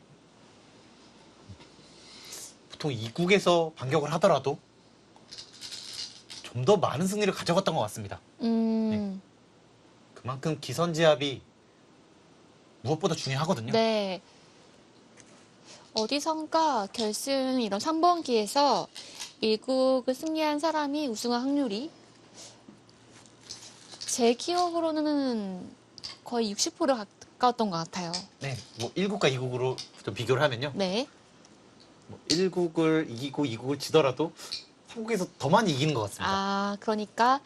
보통 2국에서 반격을 하더라도 좀 더 많은 승리를 가져갔던 것 같습니다. 그만큼 기선제압이 무엇보다 중요하거든요. 네. 어디선가 결승 이런 3번기에서 1국을 승리한 사람이 우승할 확률이 제 기억으로는 거의 60% 가까웠던 것 같아요. 네, 뭐 1국과 2국으로 좀 비교를 하면요. 네. 뭐 1국을 이기고 2국을 지더라도 3국에서 더 많이 이기는 것 같습니다. 그러니까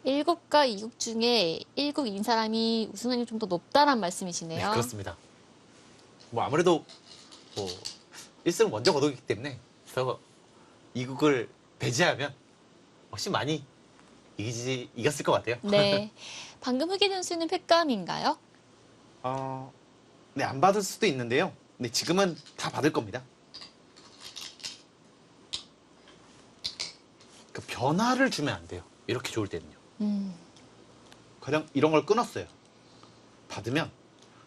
1국과 2국 중에 1국인 사람이 우승 확률이 좀 더 높다란 말씀이시네요. 네, 그렇습니다. 뭐 아무래도 뭐 1승을 먼저 거두기 때문에 그래서 2국을 배제하면 훨씬 많이 이겼을 것 같아요. 네. 방금 흑이든 쓰는 팩감인가요? 네, 안 받을 수도 있는데요. 근데 지금은 다 받을 겁니다. 그 변화를 주면 안 돼요. 이렇게 좋을 때는요. 가장 이런 걸 끊었어요. 받으면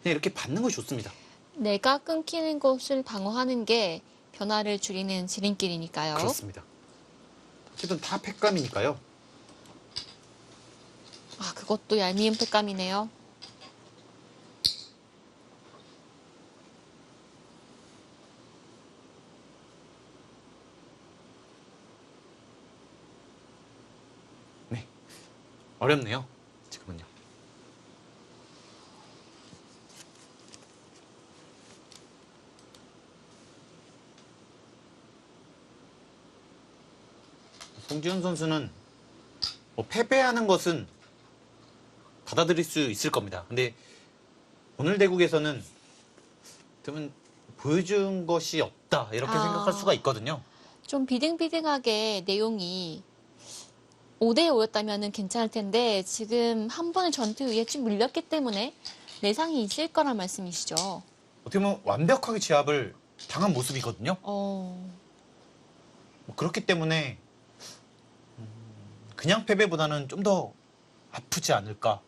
그냥 이렇게 받는 것이 좋습니다. 내가 끊기는 것을 방어하는 게 변화를 줄이는 지름길이니까요. 그렇습니다. 어쨌든 다 팩감이니까요. 그것도 얄미운 팩감이네요. 네, 어렵네요. 지금은요. 송지훈 선수는 뭐 패배하는 것은 받아들일 수 있을 겁니다. 근데 오늘 대국에서는 그러면 보여준 것이 없다 이렇게 생각할 수가 있거든요. 좀 비등비등하게 내용이 5대5였다면 괜찮을 텐데 지금 한 번의 전투 위에 쭉 밀렸기 때문에 내상이 있을 거란 말씀이시죠. 어떻게 보면 완벽하게 제압을 당한 모습이거든요. 어, 뭐 그렇기 때문에 그냥 패배보다는 좀 더 아프지 않을까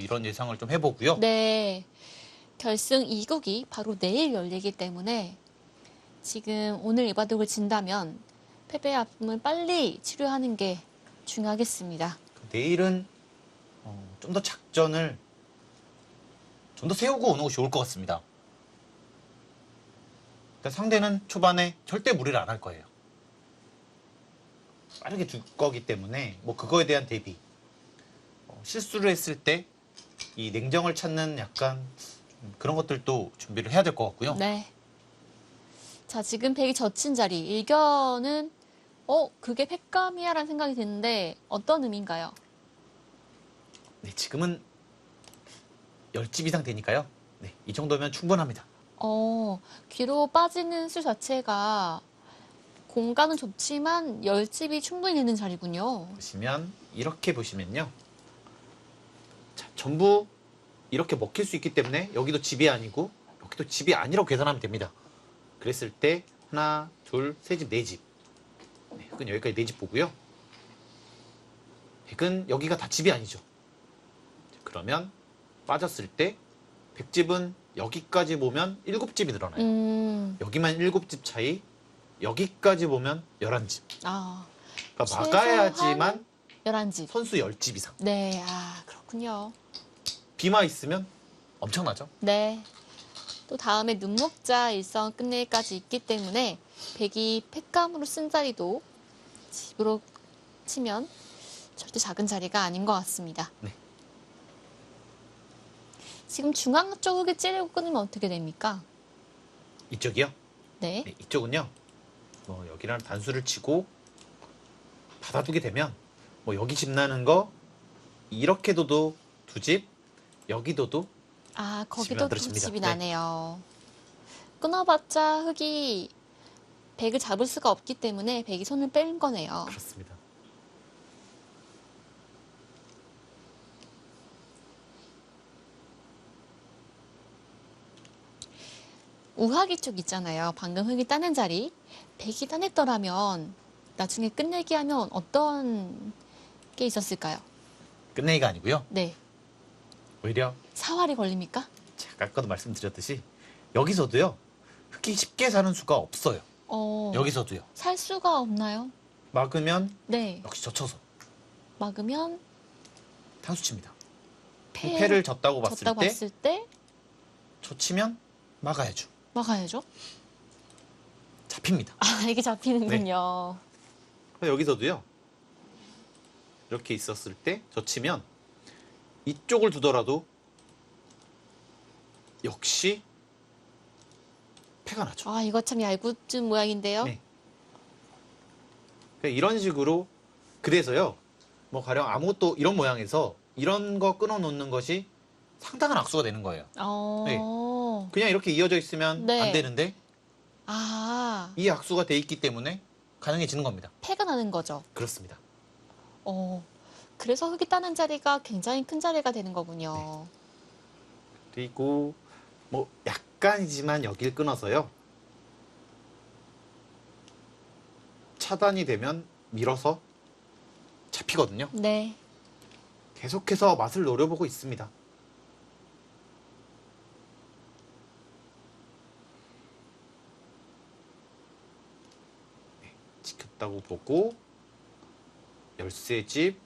이런 예상을 좀 해보고요. 네. 결승 2국이 바로 내일 열리기 때문에 지금 오늘 이바둑을 진다면 패배의 아픔을 빨리 치료하는 게 중요하겠습니다. 내일은 좀 더 작전을 좀 더 세우고 오는 것이 좋을 것 같습니다. 일단 상대는 초반에 절대 무리를 안 할 거예요. 빠르게 줄 거기 때문에 뭐 그거에 대한 대비. 실수를 했을 때 이 냉정을 찾는 약간 그런 것들도 준비를 해야 될 것 같고요. 네. 자, 지금 백이 젖힌 자리. 일견은 그게 패감이야라는 생각이 드는데 어떤 의미인가요? 네, 지금은 10집 이상 되니까요. 네, 이 정도면 충분합니다. 뒤로 빠지는 수 자체가 공간은 좁지만 10집이 충분히 되는 자리군요. 보시면 이렇게 보시면요. 자, 전부 이렇게 먹힐 수 있기 때문에 여기도 집이 아니고 여기도 집이 아니라고 계산하면 됩니다. 그랬을 때 하나, 둘, 세 집, 네 집. 네, 흑은 여기까지 네 집 보고요. 백은 여기가 다 집이 아니죠. 그러면 빠졌을 때 백집은 여기까지 보면 7집이 늘어나요. 여기만 7집 차이, 여기까지 보면 11집. 아, 그러니까 막아야지만 11집. 선수 10집 이상. 네, 그렇군요. 비마 있으면 엄청나죠. 네. 또 다음에 눈목자 일성 끝내기까지 있기 때문에 백이 패감으로 쓴 자리도 집으로 치면 절대 작은 자리가 아닌 것 같습니다. 네. 지금 중앙 쪽에 찌르고 끊으면 어떻게 됩니까? 이쪽이요? 네. 네, 이쪽은요. 여기랑 단수를 치고 받아두게 되면 여기 집 나는 거 이렇게 둬도 두 집, 여기 둬도 집이 거기도 만들어집니다. 집이 네. 나네요. 끊어봤자 흑이 백을 잡을 수가 없기 때문에 백이 손을 뺀 거네요. 그렇습니다. 우하기 쪽 있잖아요. 방금 흑이 따낸 자리. 백이 따냈더라면 나중에 끝내기 하면 어떤 게 있었을까요? 끝내기가 아니고요. 네. 오히려 사활이 걸립니까? 제가 아까도 말씀드렸듯이 여기서도요. 흑이 쉽게 사는 수가 없어요. 여기서도요. 살 수가 없나요? 막으면 네. 역시 젖혀서 막으면 탄수칩니다. 패, 패를 졌다고 봤을 졌다고 때 봤을 때 젖히면 막아야죠. 막아야죠. 잡힙니다. 이게 잡히는군요. 여기서도요. 이렇게 있었을 때 젖히면 이쪽을 두더라도 역시 패가 나죠. 이거 참 얄궂은 모양인데요. 네. 그러니까 이런 식으로 그래서요. 가령 아무것도 이런 모양에서 이런 거 끊어놓는 것이 상당한 악수가 되는 거예요. 네. 그냥 이렇게 이어져 있으면 네. 안 되는데 아, 이 악수가 돼 있기 때문에 가능해지는 겁니다. 패가 나는 거죠. 그렇습니다. 그래서 흑이 따는 자리가 굉장히 큰 자리가 되는 거군요. 그리고 약간이지만 여길 끊어서요. 차단이 되면 밀어서 잡히거든요. 네. 계속해서 맛을 노려보고 있습니다. 네, 지켰다고 보고 13집,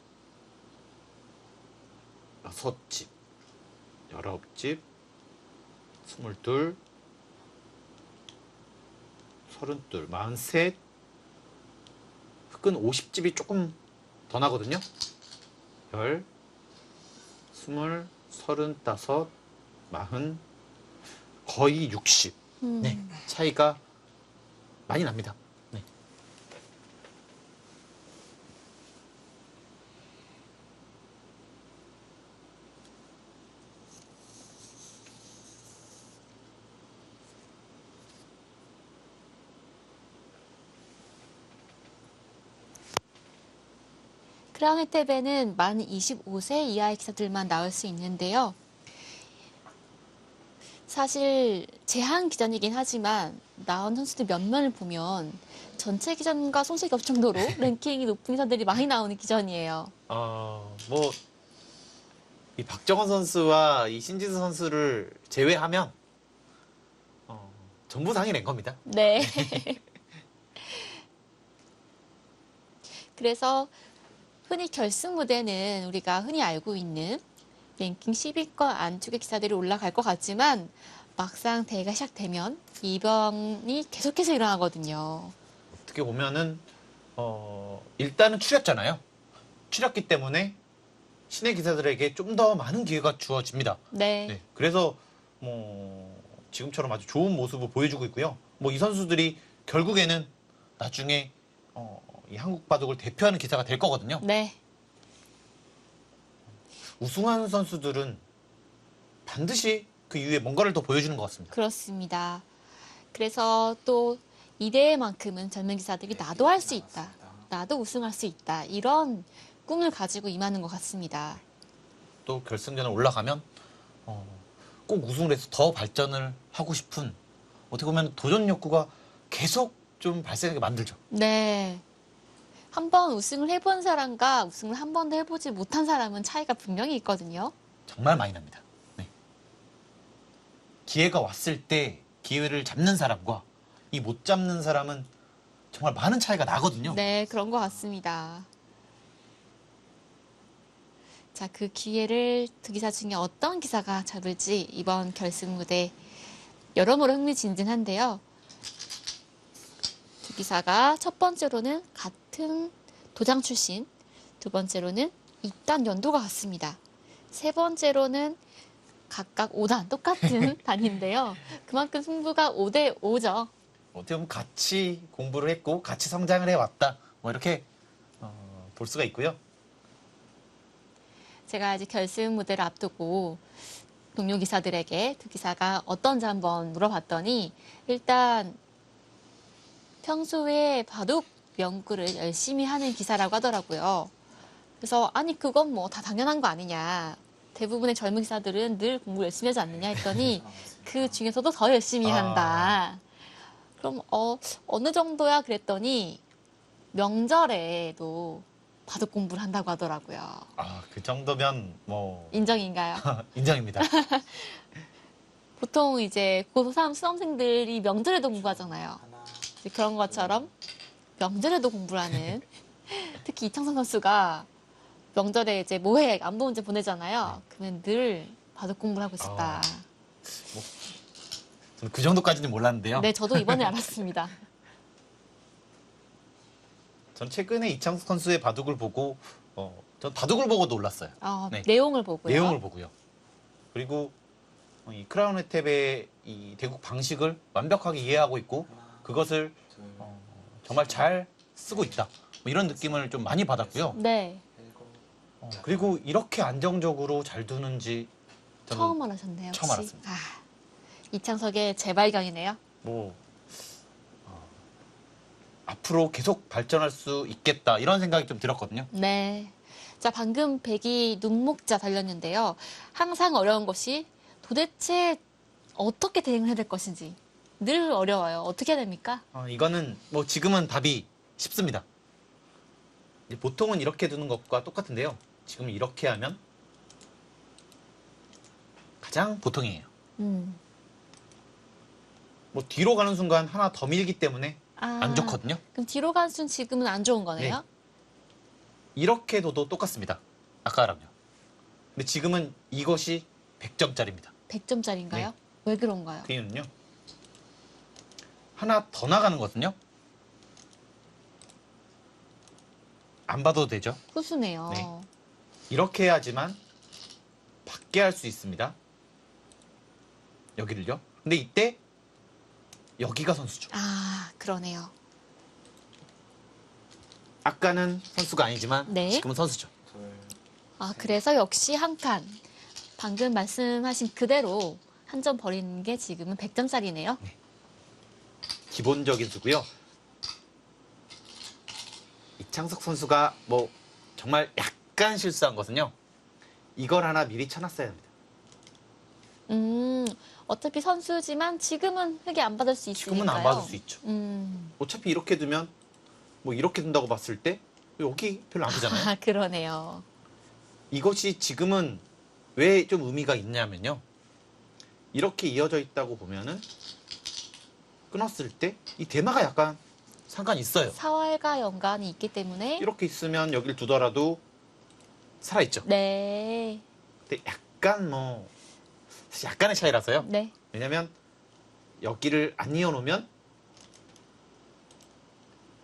6집, 19집, 22, 32, 43, 흑은 50집이 조금 더 나거든요. 10, 20, 35, 40, 거의 60. 네, 차이가 많이 납니다. 네. 크라운 혜택에는 만 25세 이하의 기사들만 나올 수 있는데요. 사실 제한 기전이긴 하지만 나온 선수들 면면을 보면 전체 기전과 손색이 없을 정도로 랭킹이 높은 기사들이 많이 나오는 기전이에요. 뭐, 이 박정원 선수와 이 신지수 선수를 제외하면, 전부 상위 랭커입니다. 네. 그래서 흔히 결승 무대는 우리가 흔히 알고 있는 랭킹 10위권 안쪽의 기사들이 올라갈 것 같지만 막상 대회가 시작되면 이변이 계속해서 일어나거든요. 어떻게 보면은, 일단은 추렸잖아요. 추렸기 때문에 신의 기사들에게 좀 더 많은 기회가 주어집니다. 네. 네. 그래서 뭐 지금처럼 아주 좋은 모습을 보여주고 있고요. 뭐 이 선수들이 결국에는 나중에 이 한국 바둑을 대표하는 기사가 될 거거든요. 네. 우승하는 선수들은 반드시 그 이후에 뭔가를 더 보여주는 것 같습니다. 그렇습니다. 그래서 또 이 대회만큼은 젊은 기사들이 나도 할 수 있다. 나도 우승할 수 있다. 이런 꿈을 가지고 임하는 것 같습니다. 또 결승전에 올라가면 꼭 우승을 해서 더 발전을 하고 싶은 어떻게 보면 도전 욕구가 계속 좀 발생하게 만들죠. 네. 한 번 우승을 해본 사람과 우승을 한 번도 해보지 못한 사람은 차이가 분명히 있거든요. 정말 많이 납니다. 네. 기회가 왔을 때 기회를 잡는 사람과 이 못 잡는 사람은 정말 많은 차이가 나거든요. 네, 그런 것 같습니다. 자, 그 기회를 두 기사 중에 어떤 기사가 잡을지 이번 결승 무대 여러모로 흥미진진한데요. 두 기사가 첫 번째로는 같은 도장 출신, 두 번째로는 입단 연도가 같습니다. 세 번째로는 각각 5단, 똑같은 단인데요. 그만큼 승부가 5대 5죠. 어떻게 보면 같이 공부를 했고 같이 성장을 해왔다. 뭐 이렇게 볼 수가 있고요. 제가 이제 결승 무대를 앞두고 동료 기사들에게 두 기사가 어떤지 한번 물어봤더니 일단 평소에 바둑 연구를 열심히 하는 기사라고 하더라고요. 그래서 아니 그건 뭐 다 당연한 거 아니냐. 대부분의 젊은 기사들은 늘 공부 열심히 하지 않느냐 했더니 그 중에서도 더 열심히 한다. 그럼 어느 정도야 그랬더니 명절에도 바둑 공부를 한다고 하더라고요. 그 정도면 뭐 인정인가요? 인정입니다. 보통 이제 고3 수험생들이 명절에도 공부하잖아요. 이제 그런 것처럼 명절에도 공부를 하는 특히 이창선 선수가 명절에 이제 모회 안보 문제 보내잖아요. 그러면 늘 바둑 공부를 하고 있었다. 저는 그 정도까지는 몰랐는데요. 네, 저도 이번에 알았습니다. 전 최근에 이창석 선수의 바둑을 보고 전 바둑을 보고 놀랐어요. 네. 내용을 보고요. 내용을 보고요. 그리고 이 크라운 혜택의 이 대국 방식을 완벽하게 이해하고 있고 그것을 정말 잘 쓰고 있다. 뭐 이런 느낌을 좀 많이 받았고요. 네, 그리고 이렇게 안정적으로 잘 두는지 저는 처음 알았셨네요. 처음 혹시? 알았습니다. 이창석의 재발견이네요. 뭐 앞으로 계속 발전할 수 있겠다 이런 생각이 좀 들었거든요. 네. 자, 방금 백이 눈목자 달렸는데요. 항상 어려운 것이 도대체 어떻게 대응을 해야 될 것인지 늘 어려워요. 어떻게 해야 됩니까? 이거는 뭐 지금은 답이 쉽습니다. 이제 보통은 이렇게 두는 것과 똑같은데요. 지금 이렇게 하면 가장 보통이에요. 음. 뭐 뒤로 가는 순간 하나 더 밀기 때문에 아, 안 좋거든요. 그럼 뒤로 간 순 지금은 안 좋은 거네요? 네. 이렇게 둬도 똑같습니다. 아까랑요. 근데 지금은 이것이 100점짜리입니다. 100점짜리인가요? 네. 왜 그런가요? 그 이유는요. 하나 더 나가는 거거든요. 안 봐도 되죠. 후수네요. 네. 이렇게 해야지만 받게 할 수 있습니다. 여기를요. 근데 이때 여기가 선수죠. 아, 그러네요. 아까는 선수가 아니지만 네. 지금은 선수죠. 아, 그래서 역시 한 칸. 방금 말씀하신 그대로 한 점 버리는 게 지금은 100점짜리네요. 기본적인 수고요. 이창석 선수가 뭐 정말 약간 실수한 것은요. 이걸 하나 미리 쳐놨어야 합니다. 어차피 선수지만 지금은 흙이 안 받을 수 있으니까요. 지금은 안 받을 수 있죠. 어차피 이렇게 두면 뭐 이렇게 둔다고 봤을 때 여기 별로 안 크잖아요. 아, 그러네요. 이것이 지금은 왜 좀 의미가 있냐면요. 이렇게 이어져 있다고 보면은 끊었을 때 이 대마가 약간 상관이 있어요. 사활과 연관이 있기 때문에 이렇게 있으면 여길 두더라도 살아있죠. 네. 근데 약간 뭐 사실 약간의 차이라서요. 네. 왜냐면 여기를 안 이어놓으면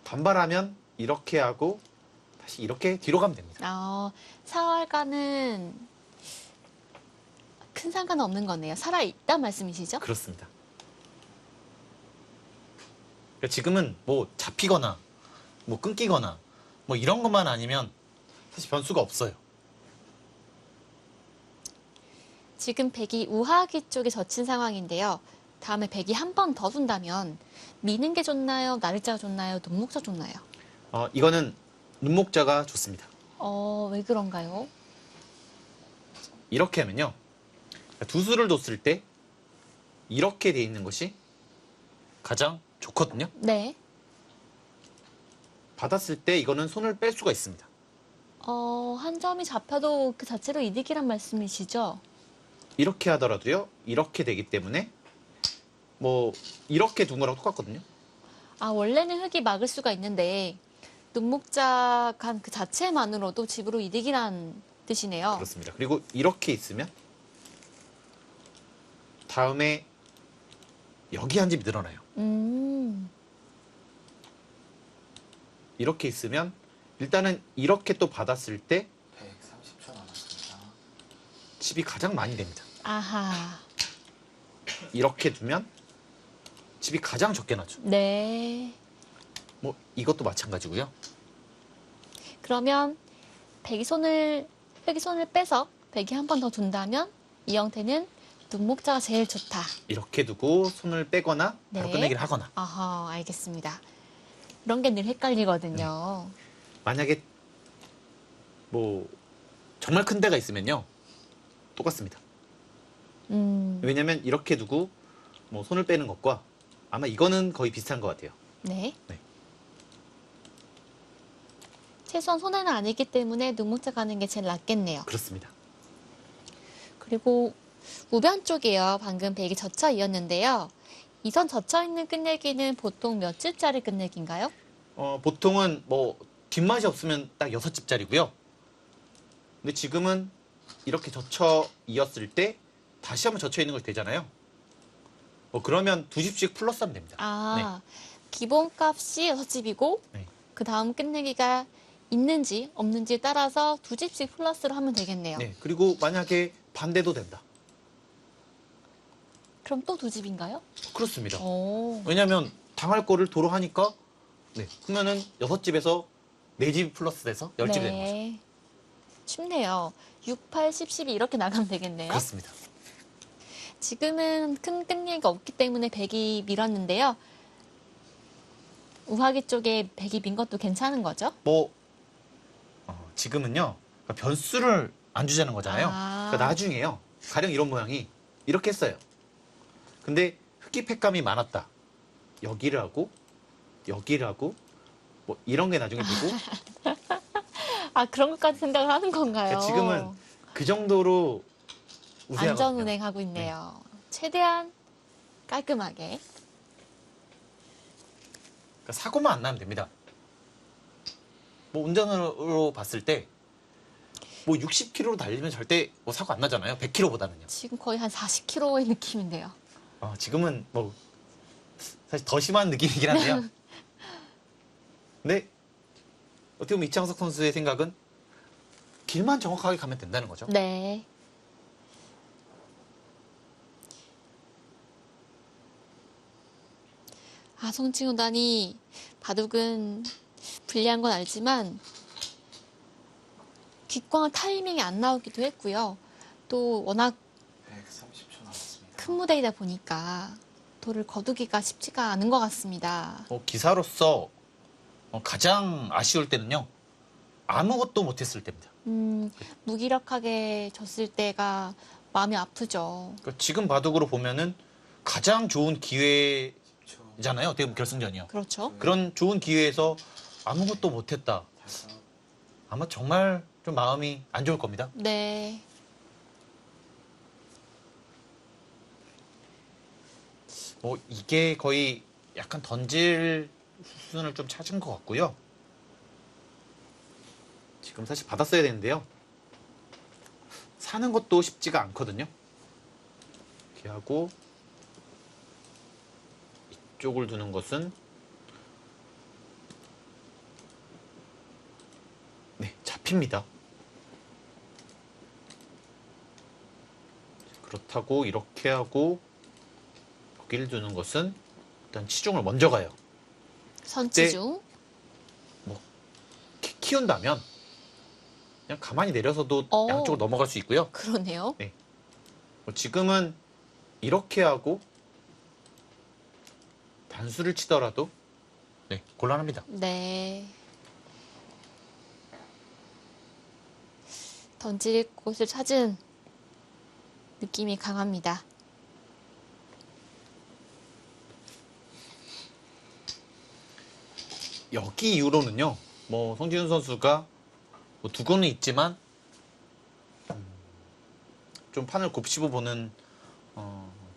반발하면 이렇게 하고 다시 이렇게 뒤로 가면 됩니다. 사활과는 큰 상관은 없는 거네요. 살아있단 말씀이시죠? 그렇습니다. 그러니까 지금은 뭐 잡히거나 뭐 끊기거나 뭐 이런 것만 아니면 사실 변수가 없어요. 지금 백이 우하기 쪽에 젖힌 상황인데요. 다음에 백이 한 번 더 둔다면 미는 게 좋나요? 나를자가 좋나요? 눈목자 좋나요? 이거는 눈목자가 좋습니다. 왜 그런가요? 이렇게 하면요. 두 수를 뒀을 때 이렇게 돼 있는 것이 가장 좋거든요. 네. 받았을 때 이거는 손을 뺄 수가 있습니다. 한 점이 잡혀도 그 자체로 이득이란 말씀이시죠? 이렇게 하더라도요. 이렇게 되기 때문에 뭐 이렇게 둔 거랑 똑같거든요. 원래는 흙이 막을 수가 있는데 눈목자 간 그 자체만으로도 집으로 이득이란 뜻이네요. 그렇습니다. 그리고 이렇게 있으면 다음에 여기 한 집이 늘어나요. 이렇게 있으면 일단은 이렇게 또 받았을 때 130초 남았습니다. 집이 가장 많이 됩니다. 아하. 이렇게 두면 집이 가장 적게 나죠. 네. 뭐 이것도 마찬가지고요. 그러면 흙이 손을 빼서 백이 한 번 더 둔다면 이 형태는 눈목자가 제일 좋다. 이렇게 두고 손을 빼거나 바로 네. 끝내기를 하거나 아하, 알겠습니다. 이런 게 늘 헷갈리거든요. 만약에 뭐 정말 큰 데가 있으면요. 똑같습니다. 왜냐면 이렇게 두고 뭐 손을 빼는 것과 아마 이거는 거의 비슷한 것 같아요. 네. 네. 최소한 손해는 아니기 때문에 눈목자 가는 게 제일 낫겠네요. 그렇습니다. 그리고 우변 쪽이요. 방금 백이 젖혀 이었는데요. 이 선 젖혀 있는 끝내기는 보통 몇 집짜리 끝내기인가요? 보통은 뭐 뒷맛이 없으면 딱 6집짜리고요. 근데 지금은 이렇게 젖혀 이었을 때 다시 한번 젖혀 있는 걸 되잖아요. 그러면 2집씩 플러스하면 됩니다. 기본값이 6집이고 네. 그 다음 끝내기가 있는지 없는지에 따라서 2집씩 플러스로 하면 되겠네요. 네. 그리고 만약에 반대도 된다. 그럼 또 2집인가요? 그렇습니다. 오. 왜냐하면 당할 거를 도로 하니까 그러면은 6집에서 4집이 플러스 돼서 10집이 되는 거죠. 네. 쉽네요. 6, 8, 10, 12 이렇게 나가면 되겠네요. 그렇습니다. 지금은 큰 끝내기가 없기 때문에 백이 밀었는데요. 우하기 쪽에 백이 민 것도 괜찮은 거죠? 뭐 지금은요. 그러니까 변수를 안 주자는 거잖아요. 그러니까 나중에요. 가령 이런 모양이 이렇게 했어요. 근데 흙기 팩감이 많았다. 여기를 하고 여기를 하고 뭐 이런 게 나중에 되고 그런 것까지 생각을 하는 건가요? 그러니까 지금은 그 정도로 우세하거든요. 안전 운행하고 있네요. 최대한 깔끔하게. 그러니까 사고만 안 나면 됩니다. 뭐 운전으로 봤을 때 뭐 60km로 달리면 절대 뭐 사고 안 나잖아요. 100km보다는요. 지금 거의 한 40km의 느낌인데요. 지금은 뭐 사실 더 심한 느낌이긴 한데요. 근데 어떻게 보면 이창석 선수의 생각은 길만 정확하게 가면 된다는 거죠. 네. 송진호단이 바둑은 불리한 건 알지만 기광 타이밍이 안 나오기도 했고요. 또 워낙 130초 남았습니다. 큰 무대이다 보니까 돌을 거두기가 쉽지가 않은 것 같습니다. 기사로서 가장 아쉬울 때는요. 아무것도 못했을 때입니다. 무기력하게 졌을 때가 마음이 아프죠. 그러니까 지금 바둑으로 보면은 가장 좋은 기회잖아요. 그렇죠. 어떻게 보면 결승전이요. 그렇죠. 그런 좋은 기회에서 아무것도 못했다. 달성. 아마 정말 좀 마음이 안 좋을 겁니다. 네. 이게 거의 약간 던질 수준을 좀 찾은 것 같고요. 지금 사실 받았어야 되는데요. 사는 것도 쉽지가 않거든요. 이렇게 하고 이쪽을 두는 것은 네, 잡힙니다. 그렇다고 이렇게 하고 여기를 두는 것은 일단 치중을 먼저 가요. 선치중. 키운다면 그냥 가만히 내려서도 어. 양쪽으로 넘어갈 수 있고요. 그러네요. 지금은 이렇게 하고 단수를 치더라도 네, 곤란합니다. 네. 던질 곳을 찾은 느낌이 강합니다. 여기 이후로는요. 송지훈 선수가 두고는 있지만 좀 판을 곱씹어 보는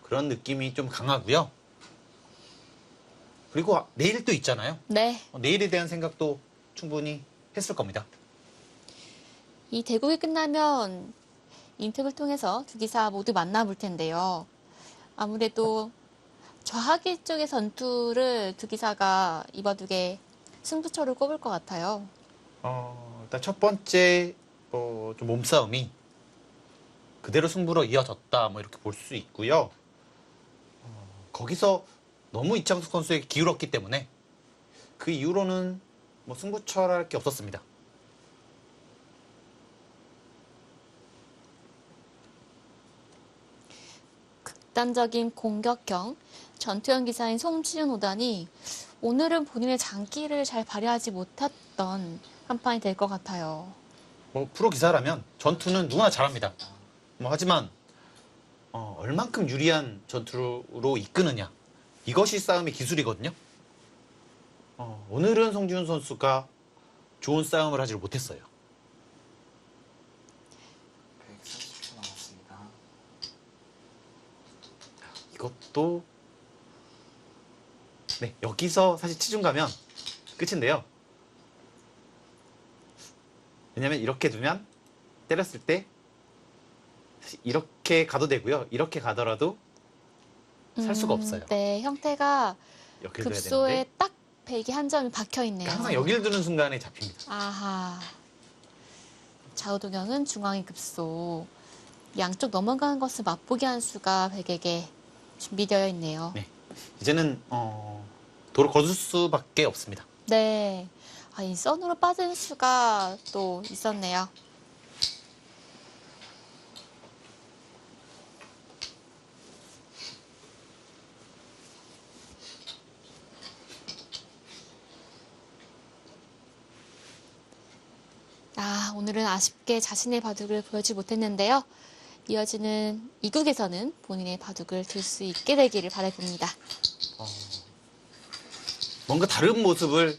그런 느낌이 좀 강하고요. 그리고 내일 또 있잖아요. 네. 내일에 대한 생각도 충분히 했을 겁니다. 이 대국이 끝나면 인터뷰를 통해서 두 기사 모두 만나볼 텐데요. 아무래도 좌하기 쪽의 전투를 두 기사가 이 바둑에 승부처를 꼽을 것 같아요. 일단 첫 번째 좀 몸싸움이 그대로 승부로 이어졌다 이렇게 볼 수 있고요. 거기서 너무 이창숙 선수에게 기울었기 때문에 그 이후로는 승부처랄 게 없었습니다. 극단적인 공격형 전투형 기사인 송지훈 5단이 오늘은 본인의 장기를 잘 발휘하지 못했던 한 판이 될 것 같아요. 프로 기사라면 전투는 누구나 잘합니다. 하지만 얼만큼 유리한 전투로 이끄느냐 이것이 싸움의 기술이거든요. 오늘은 송지훈 선수가 좋은 싸움을 하지 못했어요. 130초 남았습니다. 이것도 네, 여기서 사실 치중 가면 끝인데요. 왜냐면 이렇게 두면 때렸을 때 이렇게 가도 되고요. 이렇게 가더라도 살 수가 없어요. 네, 형태가 여기를 둬야 급소에 되는데 딱 베개 한 점이 박혀 있네요. 항상 여기를 두는 순간에 잡힙니다. 아하. 좌우동형은 중앙이 급소. 양쪽 넘어가는 것을 맛보게 한 수가 백에게 준비되어 있네요. 네. 이제는 도로 거둘 수밖에 없습니다. 네. 이 선으로 빠진 수가 또 있었네요. 오늘은 아쉽게 자신의 바둑을 보여주지 못했는데요. 이어지는 2국에서는 본인의 바둑을 들 수 있게 되기를 바라봅니다. 뭔가 다른 모습을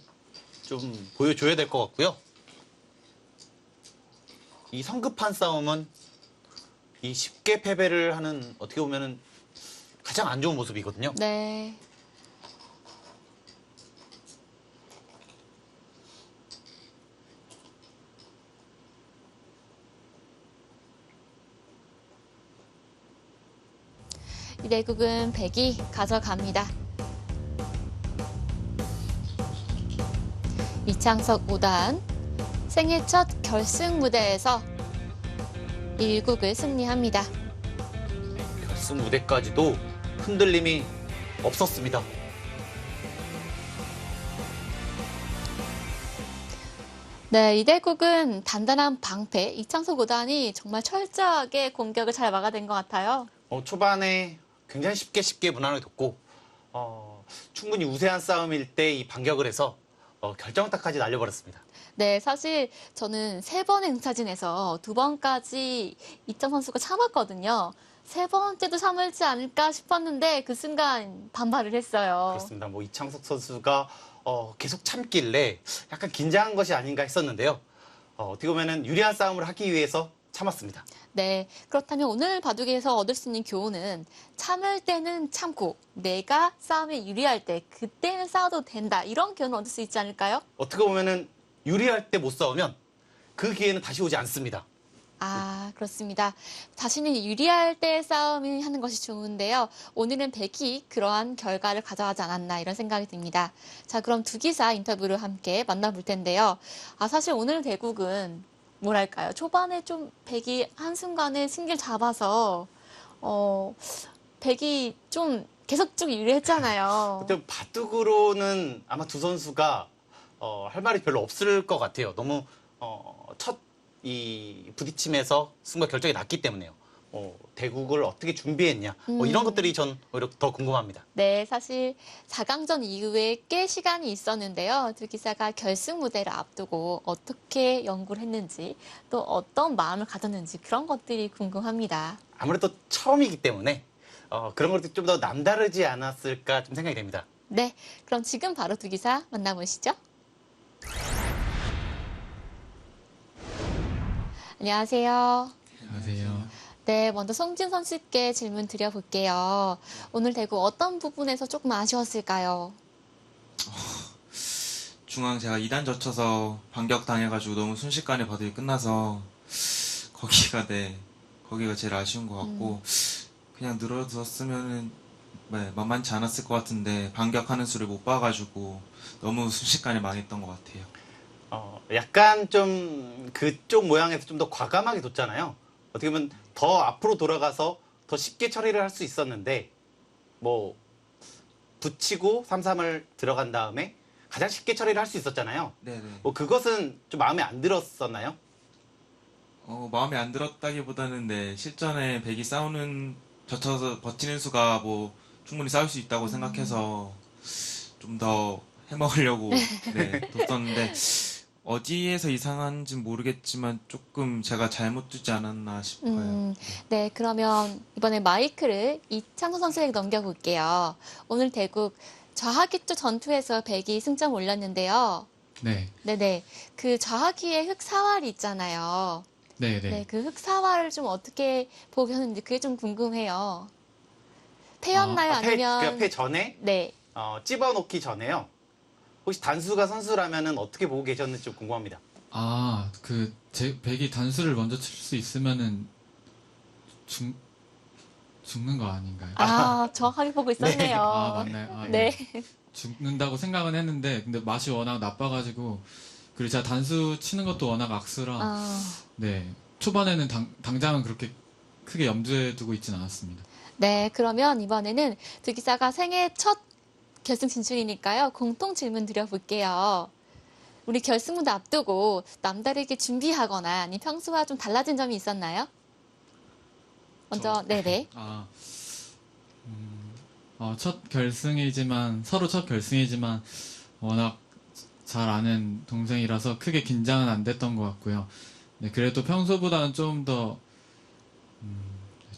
좀 보여줘야 될 것 같고요. 이 성급한 싸움은 이 쉽게 패배를 하는 어떻게 보면은 가장 안 좋은 모습이거든요. 네. 이 대국은 백이 가져갑니다. 이창석 5단 생애 첫 결승 무대에서 1국을 승리합니다. 결승 무대까지도 흔들림이 없었습니다. 네, 이 대국은 단단한 방패 이창석 5단이 정말 철저하게 공격을 잘 막아낸 것 같아요. 초반에 굉장히 쉽게 무난하게 뒀고 충분히 우세한 싸움일 때 이 반격을 해서 결정타까지 날려버렸습니다. 네, 사실 저는 3번의 응차진에서 2번까지 이창 선수가 참았거든요. 3번째도 참을지 않을까 싶었는데 그 순간 반발을 했어요. 그렇습니다. 뭐 이창석 선수가 계속 참길래 약간 긴장한 것이 아닌가 했었는데요. 어떻게 보면은 유리한 싸움을 하기 위해서 참았습니다. 네, 그렇다면 오늘 바둑에서 얻을 수 있는 교훈은 참을 때는 참고 내가 싸움에 유리할 때 그때는 싸워도 된다. 이런 교훈을 얻을 수 있지 않을까요? 어떻게 보면은 유리할 때 못 싸우면 그 기회는 다시 오지 않습니다. 아, 그렇습니다. 자신이 유리할 때 싸움을 하는 것이 좋은데요. 오늘은 백이 그러한 결과를 가져가지 않았나 이런 생각이 듭니다. 자, 그럼 두 기사 인터뷰를 함께 만나볼 텐데요. 사실 오늘 대국은 뭐랄까요. 초반에 좀 백이 한순간에 승기를 잡아서 백이 좀 계속 쭉 유리했잖아요. 그때 바둑으로는 아마 두 선수가 할 말이 별로 없을 것 같아요. 너무 첫 이 부딪힘에서 승부가 결정이 났기 때문에요. 대국을 어떻게 준비했냐 이런 것들이 전 오히려 더 궁금합니다. 네, 사실 4강전 이후에 꽤 시간이 있었는데요. 두 기사가 결승 무대를 앞두고 어떻게 연구를 했는지 또 어떤 마음을 가졌는지 그런 것들이 궁금합니다. 아무래도 처음이기 때문에 그런 것들이 좀 더 남다르지 않았을까 좀 생각이 됩니다. 네, 그럼 지금 바로 두 기사 만나보시죠. 안녕하세요. 안녕하세요. 네, 먼저 송진 선수께 질문 드려볼게요. 오늘 대구 어떤 부분에서 조금 아쉬웠을까요? 중앙 제가 2단 젖혀서 반격 당해가지고 너무 순식간에 바둑이 끝나서 거기가 제일 아쉬운 것 같고 그냥 늘어졌으면은 만만치 않았을 것 같은데 반격하는 수를 못 봐가지고 너무 순식간에 망했던 것 같아요. 약간 좀 그쪽 모양에서 좀 더 과감하게 뒀잖아요. 어떻게 보면 더 앞으로 돌아가서 더 쉽게 처리를 할 수 있었는데 뭐 붙이고 3-3을 들어간 다음에 가장 쉽게 처리를 할 수 있었잖아요. 네네. 뭐 그것은 좀 마음에 안 들었었나요? 마음에 안 들었다기보다는 실전에 백이 젖혀서 버티는 수가 뭐 충분히 싸울 수 있다고 생각해서 좀 더 해먹으려고 뒀었는데 어디에서 이상한지 모르겠지만 조금 제가 잘못 두지 않았나 싶어요. 네, 그러면 이번에 마이크를 이창호 선수에게 넘겨볼게요. 오늘 대국 좌하기 쪽 전투에서 백이 승점 올렸는데요. 네. 네네. 그 좌하기의 흑사활이 있잖아요. 네네. 네, 그 흑사활을 좀 어떻게 보고 계셨는지 그게 좀 궁금해요. 패였나요? 아니면 패 전에 네. 찝어놓기 전에요. 혹시 단수가 선수라면은 어떻게 보고 계셨는지 좀 궁금합니다. 백이 단수를 먼저 칠 수 있으면은 죽는 거 아닌가요? 정확하게 보고 있었네요. 맞나요? 네. 죽는다고 생각은 했는데, 근데 맛이 워낙 나빠가지고, 그리고 제가 단수 치는 것도 워낙 악수라, 네. 초반에는 당장은 그렇게 크게 염두에 두고 있진 않았습니다. 네, 그러면 이번에는 두 기사가 생애 첫 결승 진출이니까요. 공통 질문 드려볼게요. 우리 결승 무대 앞두고 남다르게 준비하거나 아니면 평소와 좀 달라진 점이 있었나요? 먼저, 네네. 서로 첫 결승이지만 워낙 잘 아는 동생이라서 크게 긴장은 안 됐던 것 같고요. 네, 그래도 평소보다는 좀 더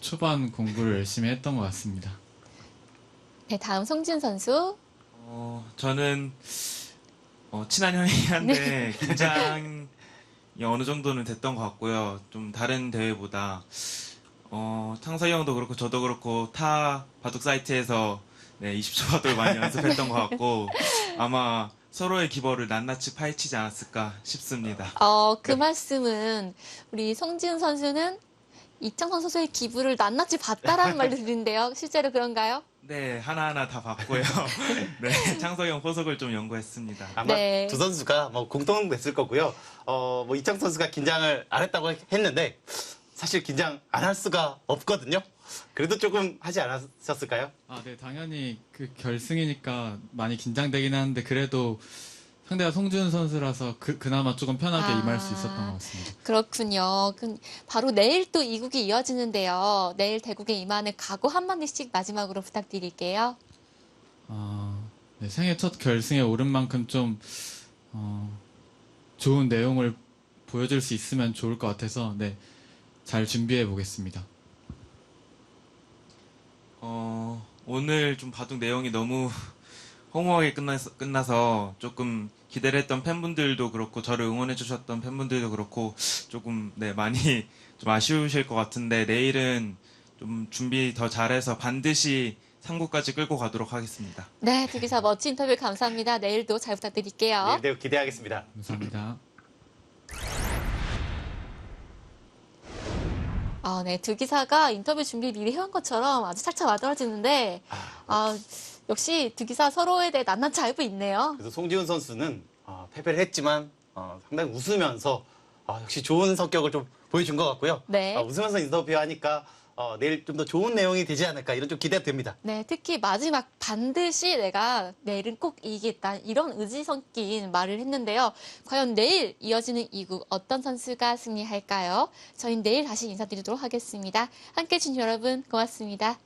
초반 공부를 열심히 했던 것 같습니다. 네, 다음 송진 선수. 저는 친한 형이긴 한데 긴장이 어느 정도는 됐던 것 같고요. 좀 다른 대회보다 창석이 형도 그렇고 저도 그렇고 타 바둑 사이트에서 20초 바둑을 많이 연습했던 것 같고 아마 서로의 기벌을 낱낱이 파헤치지 않았을까 싶습니다. 그 말씀은 우리 송진 선수는 이창선 선수의 기부를 낱낱이 봤다라는 말도 들리는데요. 실제로 그런가요? 네, 하나하나 다 봤고요. 네, 창석이 형 포석을 좀 연구했습니다. 아마 네. 두 선수가 뭐 공통됐을 거고요. 뭐 이창 선수가 긴장을 안 했다고 했는데 사실 긴장 안 할 수가 없거든요. 그래도 조금 하지 않았었을까요? 네, 당연히 그 결승이니까 많이 긴장되긴 하는데 그래도 상대가 송준 선수라서 그나마 조금 편하게 임할 수 있었던 것 같습니다. 그렇군요. 바로 내일 또 이국이 이어지는데요. 내일 대국에 임하는 각오 한마디씩 마지막으로 부탁드릴게요. 네, 생애 첫 결승에 오른 만큼 좀 좋은 내용을 보여줄 수 있으면 좋을 것 같아서 네, 잘 준비해 보겠습니다. 오늘 좀 바둑 내용이 너무 허무하게 끝나서 조금 기대를 했던 팬분들도 그렇고 저를 응원해 주셨던 팬분들도 그렇고 조금 네, 많이 좀 아쉬우실 것 같은데 내일은 좀 준비 더 잘해서 반드시 3구까지 끌고 가도록 하겠습니다. 네, 두 기사 멋진 인터뷰 감사합니다. 내일도 잘 부탁드릴게요. 내일 기대하겠습니다. 감사합니다. 네, 두 기사가 인터뷰 준비 미리 해온 것처럼 아주 착착 맞아떨어지는데 역시 두 기사 서로에 대해 낱낱이 알고 있네요. 그래서 송지훈 선수는 패배를 했지만 상당히 웃으면서 역시 좋은 성격을 좀 보여준 것 같고요. 네. 웃으면서 인터뷰하니까 내일 좀 더 좋은 내용이 되지 않을까 이런 좀 기대가 됩니다. 네, 특히 마지막 반드시 내가 내일은 꼭 이기겠다 이런 의지 섞인 말을 했는데요. 과연 내일 이어지는 2국 어떤 선수가 승리할까요? 저희는 내일 다시 인사드리도록 하겠습니다. 함께해 주신 여러분 고맙습니다.